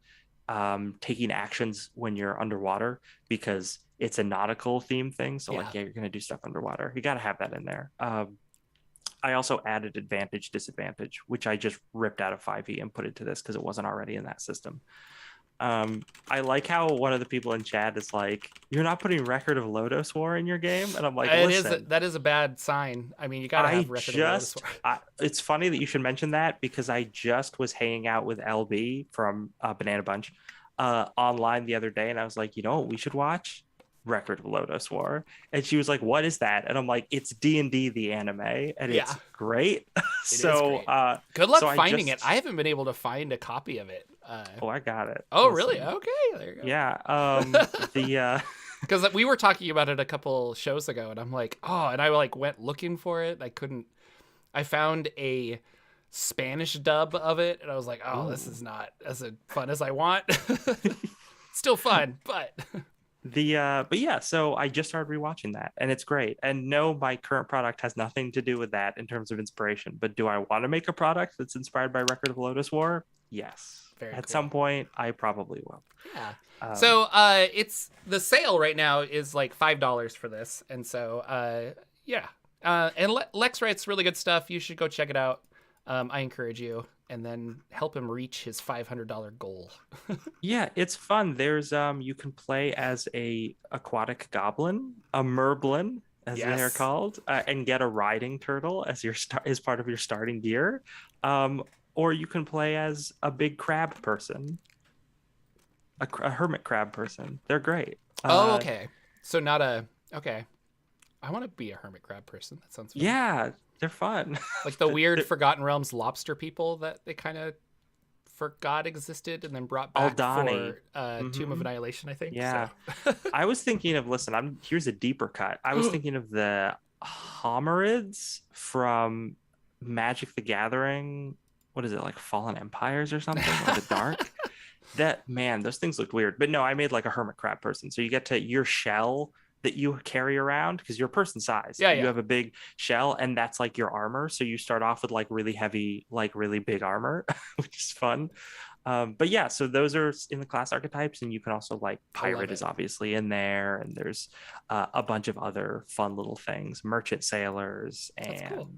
Speaker 2: taking actions when you're underwater, because it's a nautical theme thing. So,
Speaker 1: Yeah.
Speaker 2: like, yeah, you're going to do stuff underwater. You got to have that in there. I also added advantage, disadvantage, which I just ripped out of 5e and put into this because it wasn't already in that system. I like how one of the people in chat is like, "You're not putting Record of Lodoss War in your game," and I'm like, "Listen,
Speaker 1: that is a bad sign. I mean, you got to have record of Lotus War.
Speaker 2: it's funny that you should mention that because I just was hanging out with LB from Banana Bunch online the other day, and I was like, you know what we should watch? Record of Lodoss War. And she was like, what is that? And I'm like, it's D&D the anime, and
Speaker 1: Yeah.
Speaker 2: it's great.
Speaker 1: It
Speaker 2: So
Speaker 1: is great. Good luck
Speaker 2: so
Speaker 1: finding it. I haven't been able to find a copy of it.
Speaker 2: I got it.
Speaker 1: Oh,
Speaker 2: Listen.
Speaker 1: really? Okay, there you go.
Speaker 2: Yeah.
Speaker 1: Because we were talking about it a couple shows ago, and I'm like, oh, and I like went looking for it. I couldn't. I found a Spanish dub of it, and I was like, oh,
Speaker 2: Ooh.
Speaker 1: this is not as fun as I want. Still fun, but
Speaker 2: But yeah, so I just started rewatching that, and it's great. And no, my current product has nothing to do with that in terms of inspiration. But do I want to make a product that's inspired by Record of Lodoss War? Yes.
Speaker 1: Very
Speaker 2: At
Speaker 1: cool.
Speaker 2: some point, I probably will.
Speaker 1: Yeah. So it's the sale right now is like $5 for this, and so yeah. And Lex writes really good stuff. You should go check it out. I encourage you, and then help him reach his $500 goal.
Speaker 2: Yeah, it's fun. There's you can play as a aquatic goblin, a merblin as they're called, and get a riding turtle as as part of your starting gear. Or you can play as a big crab person, a hermit crab person. They're great.
Speaker 1: Okay. So not okay. I want to be a hermit crab person. That sounds fun.
Speaker 2: Yeah, they're fun.
Speaker 1: Like the weird Forgotten Realms lobster people that they kind of forgot existed and then brought back
Speaker 2: Aldani.
Speaker 1: for Tomb of Annihilation, I think.
Speaker 2: Yeah.
Speaker 1: So.
Speaker 2: I was thinking of, here's a deeper cut. I was thinking of the Homerids from Magic the Gathering. What is it, like Fallen Empires or something? Or the Dark? Those things looked weird. But no, I made like a hermit crab person. So you get to your shell that you carry around because you're person size.
Speaker 1: Yeah,
Speaker 2: You
Speaker 1: yeah.
Speaker 2: have a big shell, and that's like your armor. So you start off with like really heavy, like really big armor, which is fun. But yeah, so those are in the class archetypes, and you can also like
Speaker 1: I love
Speaker 2: pirate is
Speaker 1: it.
Speaker 2: obviously in there, and there's a bunch of other fun little things, merchant sailors,
Speaker 1: That's cool.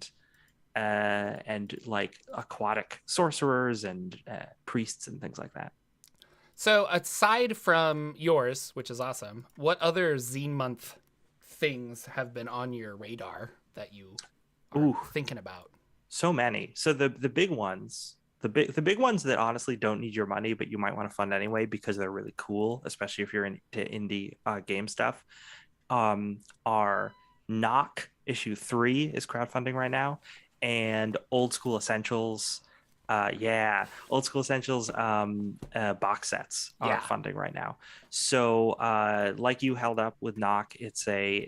Speaker 2: and like aquatic sorcerers and priests and things like that.
Speaker 1: So aside from yours, which is awesome, what other Zine Month things have been on your radar that you are
Speaker 2: Ooh,
Speaker 1: thinking about?
Speaker 2: so many. So the big ones, the big ones that honestly don't need your money, but you might want to fund anyway because they're really cool, especially if you're into indie game stuff. Are Knock issue 3 is crowdfunding right now, and Old School Essentials. Yeah, Old School Essentials box sets are
Speaker 1: Yeah.
Speaker 2: funding right now. So, like you held up with Knock, it's a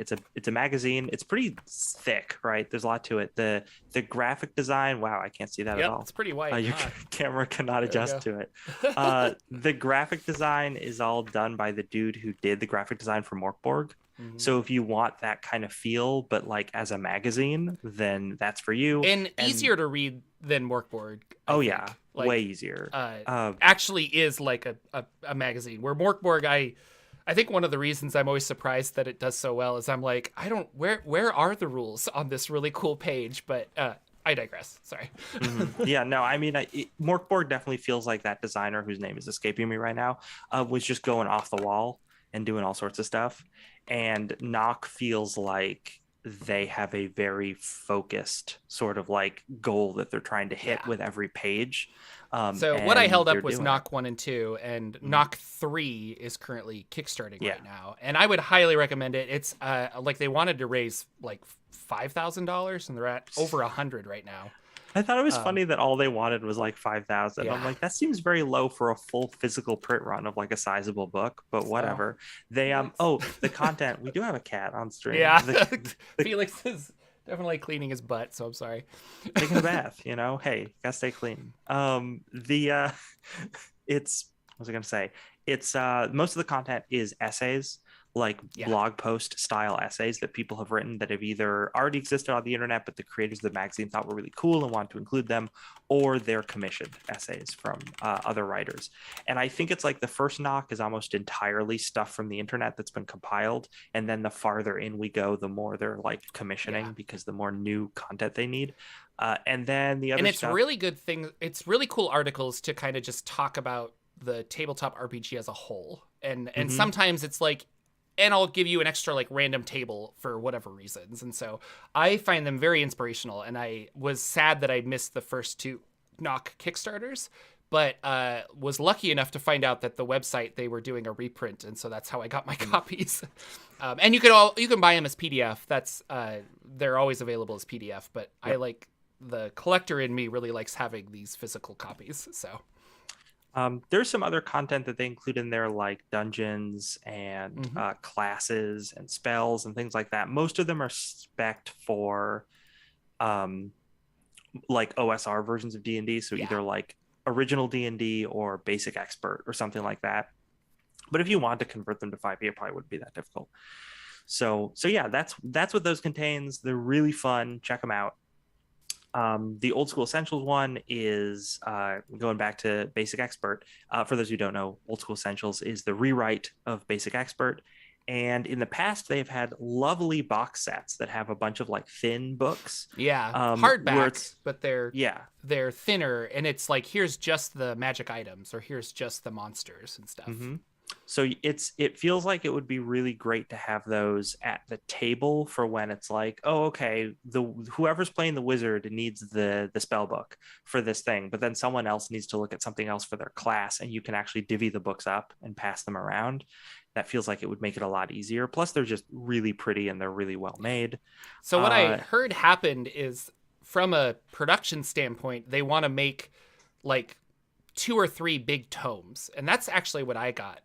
Speaker 2: magazine. It's pretty thick, right? There's a lot to it. The graphic design, wow, I can't see that at
Speaker 1: Yep,
Speaker 2: all.
Speaker 1: it's pretty white.
Speaker 2: Your camera cannot
Speaker 1: There we
Speaker 2: adjust
Speaker 1: go.
Speaker 2: to it. The graphic design is all done by the dude who did the graphic design for Morkborg.
Speaker 1: Mhm.
Speaker 2: So if you want that kind of feel, but like as a magazine, then that's for you.
Speaker 1: And
Speaker 2: And
Speaker 1: easier to read than Morkborg, I
Speaker 2: oh
Speaker 1: think.
Speaker 2: yeah, way
Speaker 1: Like,
Speaker 2: easier. Uh,
Speaker 1: actually is like a magazine. Where Morkborg, I think one of the reasons I'm always surprised that it does so well is I'm like, I don't where are the rules on this really cool page? But I digress. Sorry.
Speaker 2: Yeah, no, I mean, Morkborg definitely feels like that designer whose name is escaping me right now was just going off the wall and doing all sorts of stuff. And Knock feels like they have a very focused sort of like goal that they're trying to hit
Speaker 1: Yeah.
Speaker 2: with every page.
Speaker 1: So what I
Speaker 2: And
Speaker 1: held
Speaker 2: they're
Speaker 1: up was
Speaker 2: doing it.
Speaker 1: Knock 1 and 2, and
Speaker 2: Mhm.
Speaker 1: Knock 3 is currently kickstarting
Speaker 2: Yeah.
Speaker 1: right now. And I would highly recommend it. It's like they wanted to raise like $5,000 and they're at over 100 right now.
Speaker 2: I thought it was
Speaker 1: Um,
Speaker 2: funny that all they wanted was like 5,000. I'm
Speaker 1: yeah.
Speaker 2: like, that seems very low for a full physical print run of like a sizable book, but
Speaker 1: So
Speaker 2: whatever. They the content, we do have a cat on stream.
Speaker 1: yeah.
Speaker 2: The
Speaker 1: Felix is definitely cleaning his butt, so I'm sorry.
Speaker 2: taking a bath, hey, gotta stay clean. The it's what was I gonna say? It's most of the content is essays, like
Speaker 1: Yeah.
Speaker 2: blog post style essays that people have written that have either already existed on the internet, but the creators of the magazine thought were really cool and wanted to include them, or they're commissioned essays from other writers. And I think it's like the first Knock is almost entirely stuff from the internet that's been compiled, and then the farther in we go, the more they're like commissioning
Speaker 1: Yeah.
Speaker 2: because the more new content they need. And then the other
Speaker 1: And it's
Speaker 2: stuff,
Speaker 1: really good thing. It's really cool articles to kind of just talk about the tabletop RPG as a whole. And
Speaker 2: Mhm.
Speaker 1: sometimes it's like, and I'll give you an extra like random table for whatever reasons. And so I find them very inspirational. And I was sad that I missed the first 2 Knock Kickstarters, but was lucky enough to find out that the website, they were doing a reprint, and so that's how I got my copies. And you can buy them as PDF. That's they're always available as PDF. But I
Speaker 2: Yep.
Speaker 1: like, the collector in me really likes having these physical copies. So
Speaker 2: There's some other content that they include in there, like dungeons and
Speaker 1: Mhm.
Speaker 2: classes and spells and things like that. Most of them are spec'd for um, like OSR versions of D&D, so
Speaker 1: yeah.
Speaker 2: either like original D&D or basic expert or something like that. But if you want to convert them to 5e, it probably wouldn't be that difficult. So yeah, that's what those contains. They're really fun. Check them out. The Old School Essentials one is going back to Basic Expert. For those who don't know, Old School Essentials is the rewrite of Basic Expert. And in the past, they've had lovely box sets that have a bunch of like thin books.
Speaker 1: Yeah.
Speaker 2: Where
Speaker 1: Hardback,
Speaker 2: it's,
Speaker 1: but they're
Speaker 2: yeah,
Speaker 1: they're thinner, and it's like, here's just the magic items, or here's just the monsters and stuff.
Speaker 2: Mm-hmm. So it feels like it would be really great to have those at the table for when it's like, oh, okay, whoever's playing the wizard needs the spell book for this thing, but then someone else needs to look at something else for their class, and you can actually divvy the books up and pass them around. That feels like it would make it a lot easier. Plus, they're just really pretty and they're really well made.
Speaker 1: So what I heard happened is, from a production standpoint, they want to make like 2 or 3 big tomes, and that's actually what I got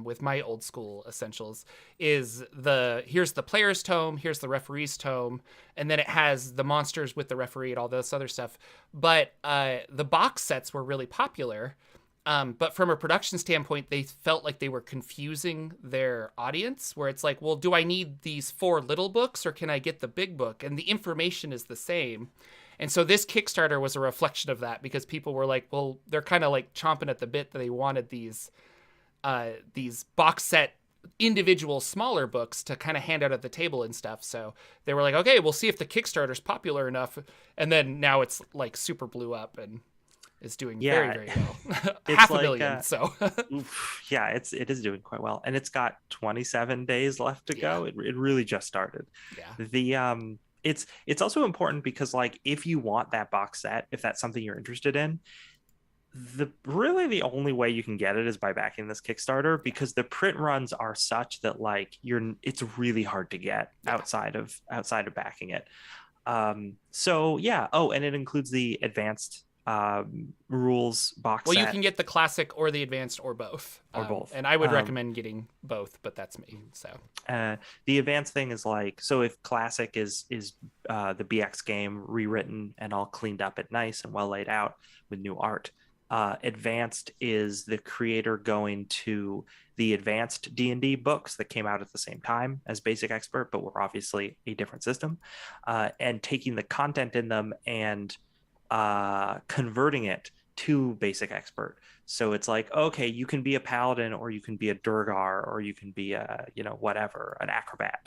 Speaker 1: with my Old School Essentials. Is here's the player's tome, here's the referee's tome, and then it has the monsters with the referee and all this other stuff. But the box sets were really popular, But from a production standpoint, they felt like they were confusing their audience, where it's like, well, do I need these 4 little books or can I get the big book? And the information is the same. And so this Kickstarter was a reflection of that, because people were like, well, they're kind of like chomping at the bit that they wanted these box set individual smaller books to kind of hand out at the table and stuff. So they were like, okay, we'll see if the Kickstarter's popular enough. And then now it's like super blew up and is doing very, very well. Half a million. So
Speaker 2: yeah, it is doing quite well, and it's got 27 days left to go. It really just started. It's also important because, like, if you want that box set, if that's something you're interested in, the only way you can get it is by backing this Kickstarter, because the print runs are such that, like, it's really hard to get outside of backing it. So yeah. Oh, and it includes the advanced rules box set.
Speaker 1: You can get the classic or the advanced or both. And I would recommend getting both, but that's me. So
Speaker 2: the advanced thing is like, so if classic is the BX game rewritten and all cleaned up and nice and well laid out with new art, advanced is the creator going to the advanced D&D books that came out at the same time as Basic Expert, but were obviously a different system, and taking the content in them and converting it to Basic Expert. So it's like, okay, you can be a paladin, or you can be a Durgar, or you can be a, whatever, an acrobat.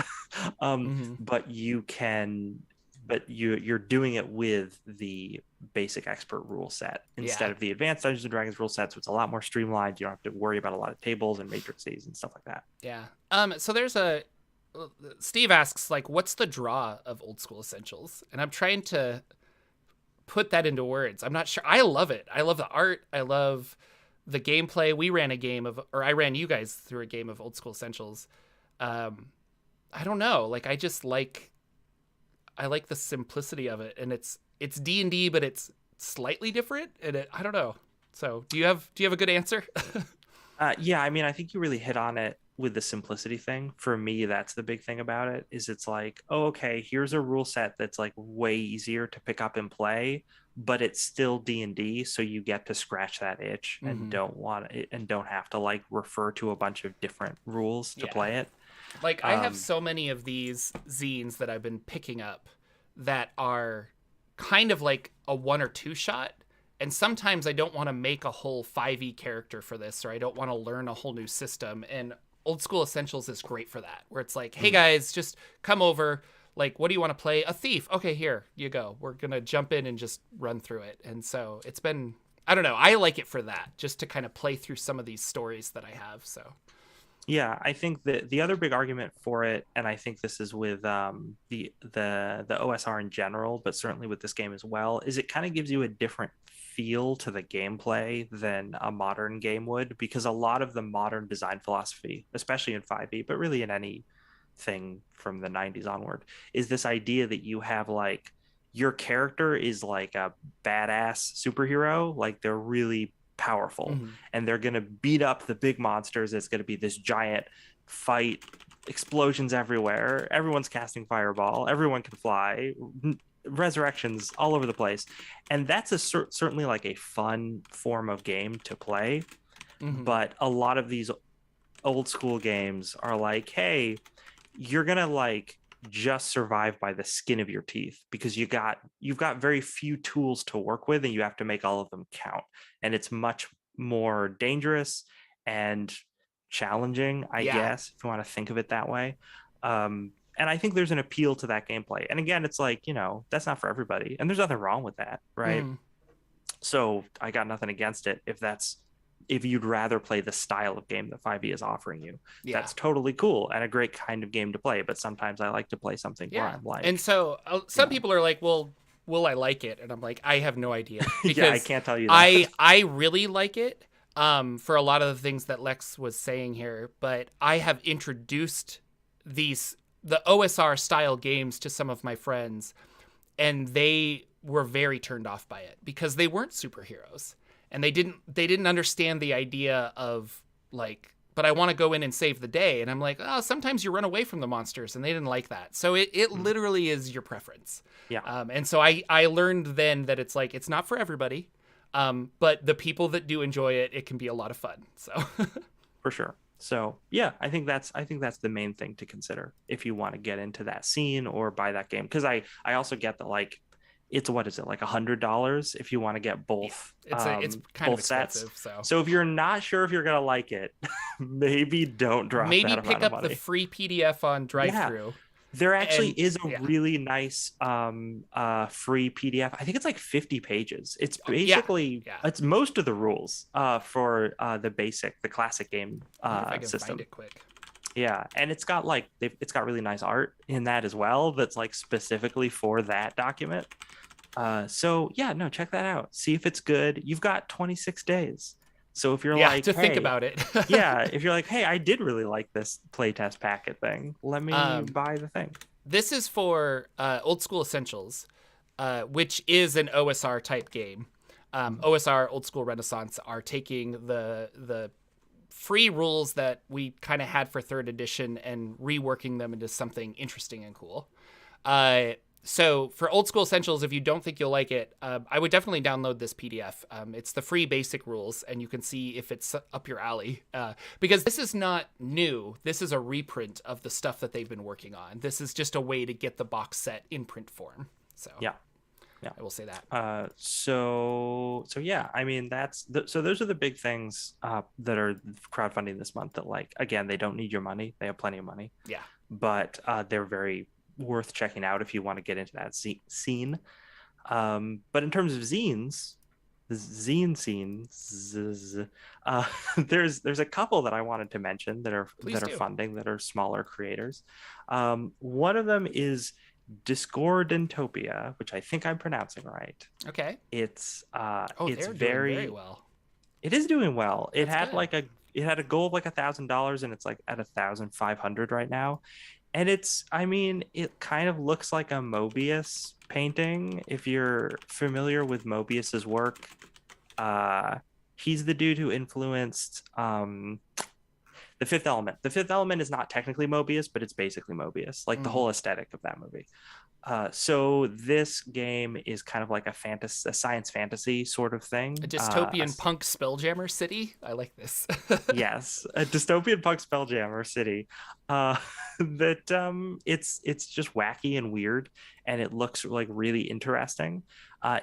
Speaker 2: But you're doing it with the Basic Expert rule set instead of the advanced Dungeons and Dragons rule set. So it's a lot more streamlined. You don't have to worry about a lot of tables and matrices and stuff like that.
Speaker 1: Yeah. So there's Steve asks, like, what's the draw of Old School Essentials? And I'm trying to put that into words. I'm not sure. I love it. I love the art. I love the gameplay. I ran you guys through a game of Old School Essentials. I don't know. Like, I like the simplicity of it, and it's D&D, but it's slightly different. And I don't know. So do you have a good answer?
Speaker 2: Yeah. I mean, I think you really hit on it with the simplicity thing. For me, that's the big thing about it, is it's like, oh, okay, here's a rule set that's like way easier to pick up and play, but it's still D&D, so you get to scratch that itch and don't have to like refer to a bunch of different rules to play it.
Speaker 1: Like, I have so many of these zines that I've been picking up that are kind of like a 1 or 2 shot. And sometimes I don't want to make a whole 5e character for this, or I don't want to learn a whole new system. And Old School Essentials is great for that, where it's like, hey guys, just come over. Like, what do you want to play? A thief. Okay, here you go. We're going to jump in and just run through it. And so it's been, I don't know. I like it for that, just to kind of play through some of these stories that I have. So
Speaker 2: yeah, I think that the other big argument for it, and I think this is with the OSR in general, but certainly with this game as well, is it kind of gives you a different feel to the gameplay than a modern game would, because a lot of the modern design philosophy, especially in 5e, but really in anything from the 90s onward, is this idea that you have, like, your character is like a badass superhero, like they're really powerful and they're gonna beat up the big monsters. It's gonna be this giant fight, explosions everywhere, everyone's casting fireball, everyone can fly, resurrections all over the place, and that's certainly like a fun form of game to play. But a lot of these old school games are like, hey, you're gonna like just survive by the skin of your teeth, because you've got very few tools to work with, and you have to make all of them count, and it's much more dangerous and challenging, I guess, if you want to think of it that way. And I think there's an appeal to that gameplay, and again, it's like, that's not for everybody, and there's nothing wrong with that, right? So I got nothing against it if you'd rather play the style of game that 5e is offering you. That's totally cool and a great kind of game to play. But sometimes I like to play something where I'm like,
Speaker 1: and so some people are like, well, will I like it? And I'm like, I have no idea, because
Speaker 2: I can't tell you that.
Speaker 1: I really like it for a lot of the things that Lex was saying here, but I have introduced the OSR style games to some of my friends, and they were very turned off by it because they weren't superheroes. And they didn't understand the idea of, like, but I want to go in and save the day. And I'm like, oh, sometimes you run away from the monsters, and they didn't like that. So it literally is your preference.
Speaker 2: Yeah.
Speaker 1: And so I learned then that it's like, it's not for everybody. But the people that do enjoy it, it can be a lot of fun. So
Speaker 2: For sure. So yeah, I think that's the main thing to consider if you want to get into that scene or buy that game. Because I also get that like it's what is it like $100 if you want to get
Speaker 1: yeah,
Speaker 2: both
Speaker 1: it's kind of
Speaker 2: both sets.
Speaker 1: expensive. So
Speaker 2: So if you're not sure if you're gonna like it, maybe don't drop
Speaker 1: maybe
Speaker 2: that
Speaker 1: pick
Speaker 2: amount of
Speaker 1: up the
Speaker 2: money.
Speaker 1: free PDF on
Speaker 2: Yeah,
Speaker 1: drive-through.
Speaker 2: there actually
Speaker 1: And
Speaker 2: is a
Speaker 1: yeah,
Speaker 2: really nice free PDF. I think it's like 50 pages. It's
Speaker 1: yeah,
Speaker 2: basically
Speaker 1: yeah.
Speaker 2: it's most of the rules for the classic game
Speaker 1: I wonder if I can find
Speaker 2: system.
Speaker 1: it quick.
Speaker 2: Yeah, and it's got like it's got really nice art in that as well. That's like specifically for that document. So yeah, no, check that out. See if it's good. You've got 26 days. So if you're
Speaker 1: Yeah,
Speaker 2: like,
Speaker 1: to think
Speaker 2: hey,
Speaker 1: about it.
Speaker 2: yeah, if you're like, hey, I did really like this playtest packet thing. Let me
Speaker 1: um,
Speaker 2: buy the thing.
Speaker 1: this is for Old School Essentials, which is an OSR type game. OSR, Old School Renaissance, are taking the free rules that we kind of had for third edition and reworking them into something interesting and cool. So for Old School Essentials, if you don't think you'll like it, I would definitely download this PDF. It's the free basic rules, and you can see if it's up your alley. Because this is not new. This is a reprint of the stuff that they've been working on. This is just a way to get the box set in print form. So
Speaker 2: Yeah. Yeah.
Speaker 1: I will say that.
Speaker 2: So yeah, I mean so those are the big things that are crowdfunding this month that like again they don't need your money. They have plenty of money.
Speaker 1: Yeah.
Speaker 2: But they're very worth checking out if you want to get into that scene. But in terms of zines, the zine scenes, there's a couple that I wanted to mention that are
Speaker 1: Please do.
Speaker 2: funding that are smaller creators. One of them is Discordantopia, which I think I'm pronouncing right.
Speaker 1: Okay.
Speaker 2: It's
Speaker 1: They're doing very well.
Speaker 2: It is doing well. It
Speaker 1: That's
Speaker 2: had
Speaker 1: good.
Speaker 2: it had a goal of like $1,000 and it's like at 1,500 right now. And I mean, it kind of looks like a Mobius painting. If you're familiar with Mobius's work, he's the dude who influenced The Fifth Element. The Fifth Element is not technically Mobius, but it's basically Mobius, like the whole aesthetic of that movie. So this game is kind of like a science fantasy sort of thing.
Speaker 1: A dystopian punk spelljammer city. I like this.
Speaker 2: Yes, a dystopian punk spelljammer city. That it's just wacky and weird, and it looks like really interesting.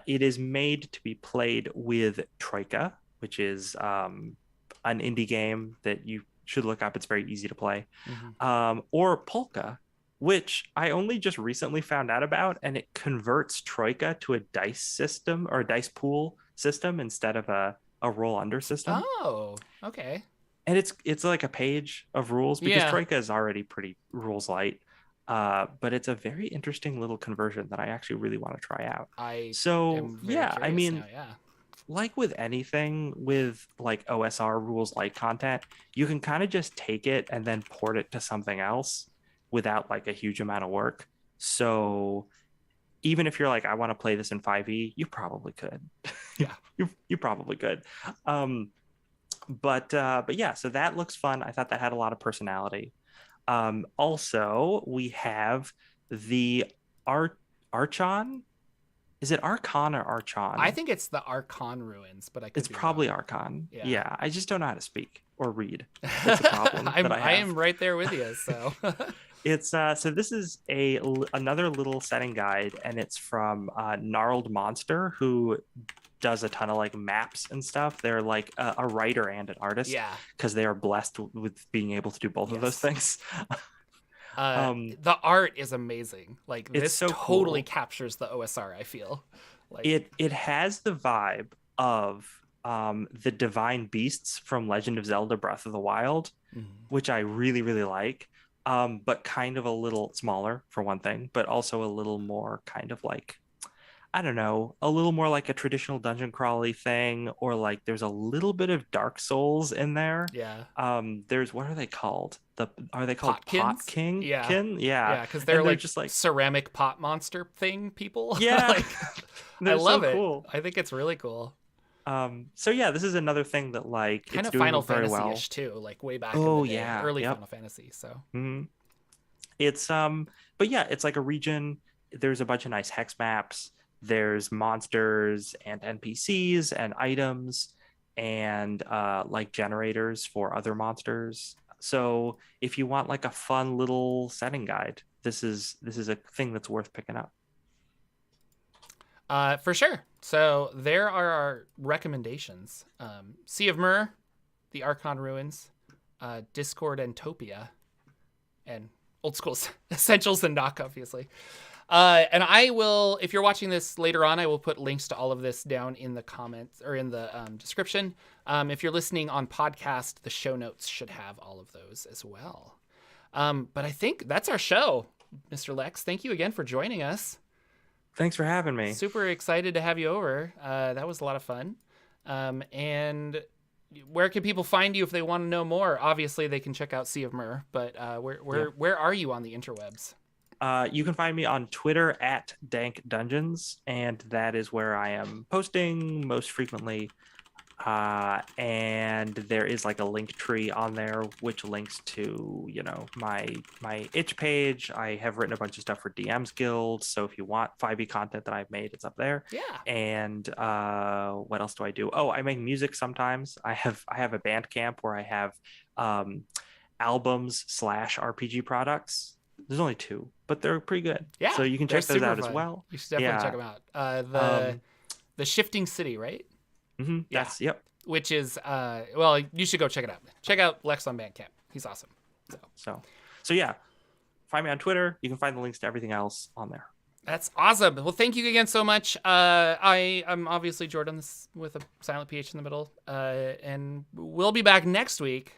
Speaker 2: It is made to be played with Troika, which is an indie game that you should look up. It's very easy to play. Or Polka, which I only just recently found out about, and it converts Troika to a dice system or a dice pool system instead of a roll under system.
Speaker 1: Oh, okay.
Speaker 2: And it's like a page of rules because Troika is already pretty rules light. But it's a very interesting little conversion that I actually really want to try out. I mean,
Speaker 1: now,
Speaker 2: like with anything with like OSR rules light content, you can kind of just take it and then port it to something else without like a huge amount of work. So even if you're like, I want to play this in 5e, you probably could.
Speaker 1: Yeah.
Speaker 2: you probably could. But yeah, so that looks fun. I thought that had a lot of personality. Also, we have the Archon. Is it Archon or Archon?
Speaker 1: I think it's the Archon ruins, but
Speaker 2: it's probably
Speaker 1: wrong.
Speaker 2: Archon. Yeah, I just don't know how to speak or read. That's a problem.
Speaker 1: I am right there with you. So
Speaker 2: it's so this is another little setting guide, and it's from Gnarled Monster, who does a ton of like maps and stuff. They're like a writer and an artist.
Speaker 1: Yeah,
Speaker 2: because they are blessed with being able to do both of those things.
Speaker 1: The art is amazing. Like this
Speaker 2: so
Speaker 1: totally
Speaker 2: cool.
Speaker 1: captures the OSR. I feel like
Speaker 2: it has the vibe of the divine beasts from Legend of Zelda Breath of the Wild, which I really really like, but kind of a little smaller for one thing, but also a little more kind of like, I don't know, a little more like a traditional dungeon crawly thing, or like there's a little bit of Dark Souls in there.
Speaker 1: Yeah.
Speaker 2: There's, what are they called? Are they called Pot King?
Speaker 1: Yeah.
Speaker 2: Yeah,
Speaker 1: because they're like
Speaker 2: just like
Speaker 1: ceramic pot monster thing people.
Speaker 2: Yeah.
Speaker 1: Like, I love it.
Speaker 2: Cool.
Speaker 1: I think it's really cool.
Speaker 2: So yeah, this is another thing that like
Speaker 1: kind
Speaker 2: it's
Speaker 1: of
Speaker 2: doing
Speaker 1: Final
Speaker 2: very
Speaker 1: Fantasy-ish too, like way back in the day, early Final Fantasy. So
Speaker 2: it's but yeah, it's like a region. There's a bunch of nice hex maps. There's monsters and NPCs and items and like generators for other monsters. So if you want like a fun little setting guide, this is a thing that's worth picking up.
Speaker 1: For sure. So there are our recommendations. Sea of Myr, the Archon Ruins, Discord and Topia, and Old School Essentials and Knock, obviously. And I will, if you're watching this later on, I will put links to all of this down in the comments or in the description. If you're listening on podcast, the show notes should have all of those as well. But I think that's our show, Mr. Lex. Thank you again for joining us.
Speaker 2: Thanks for having me.
Speaker 1: Super excited to have you over. That was a lot of fun. And where can people find you if they want to know more? Obviously, they can check out Sea of Myr, but where are you on the interwebs?
Speaker 2: You can find me on Twitter at Dank Dungeons, and that is where I am posting most frequently. And there is like a link tree on there, which links to, my itch page. I have written a bunch of stuff for DMsGuild. So if you want 5e content that I've made, it's up there.
Speaker 1: Yeah.
Speaker 2: And what else do I do? Oh, I make music sometimes. I have a Bandcamp where I have albums / RPG products. There's only 2, but they're pretty good.
Speaker 1: Yeah.
Speaker 2: So you can check those out
Speaker 1: fun.
Speaker 2: as well.
Speaker 1: You should definitely check them out. The Shifting City, right?
Speaker 2: Mm-hmm.
Speaker 1: Yeah.
Speaker 2: Yep.
Speaker 1: Which is, you should go check it out. Check out Lex on Bandcamp. He's awesome.
Speaker 2: So yeah, find me on Twitter. You can find the links to everything else on there.
Speaker 1: That's awesome. Well, thank you again so much. I'm obviously Jordan with a silent PH in the middle. And we'll be back next week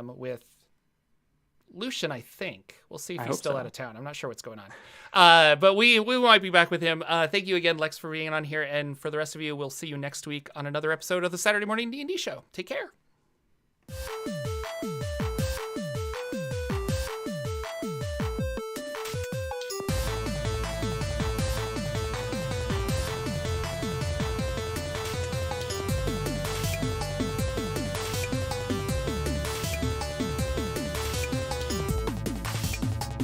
Speaker 1: with Lucian, I think. We'll see if he's still out of town. I'm not sure what's going on. But we might be back with him. Thank you again, Lex, for being on here. And for the rest of you, we'll see you next week on another episode of the Saturday Morning D&D Show. Take care.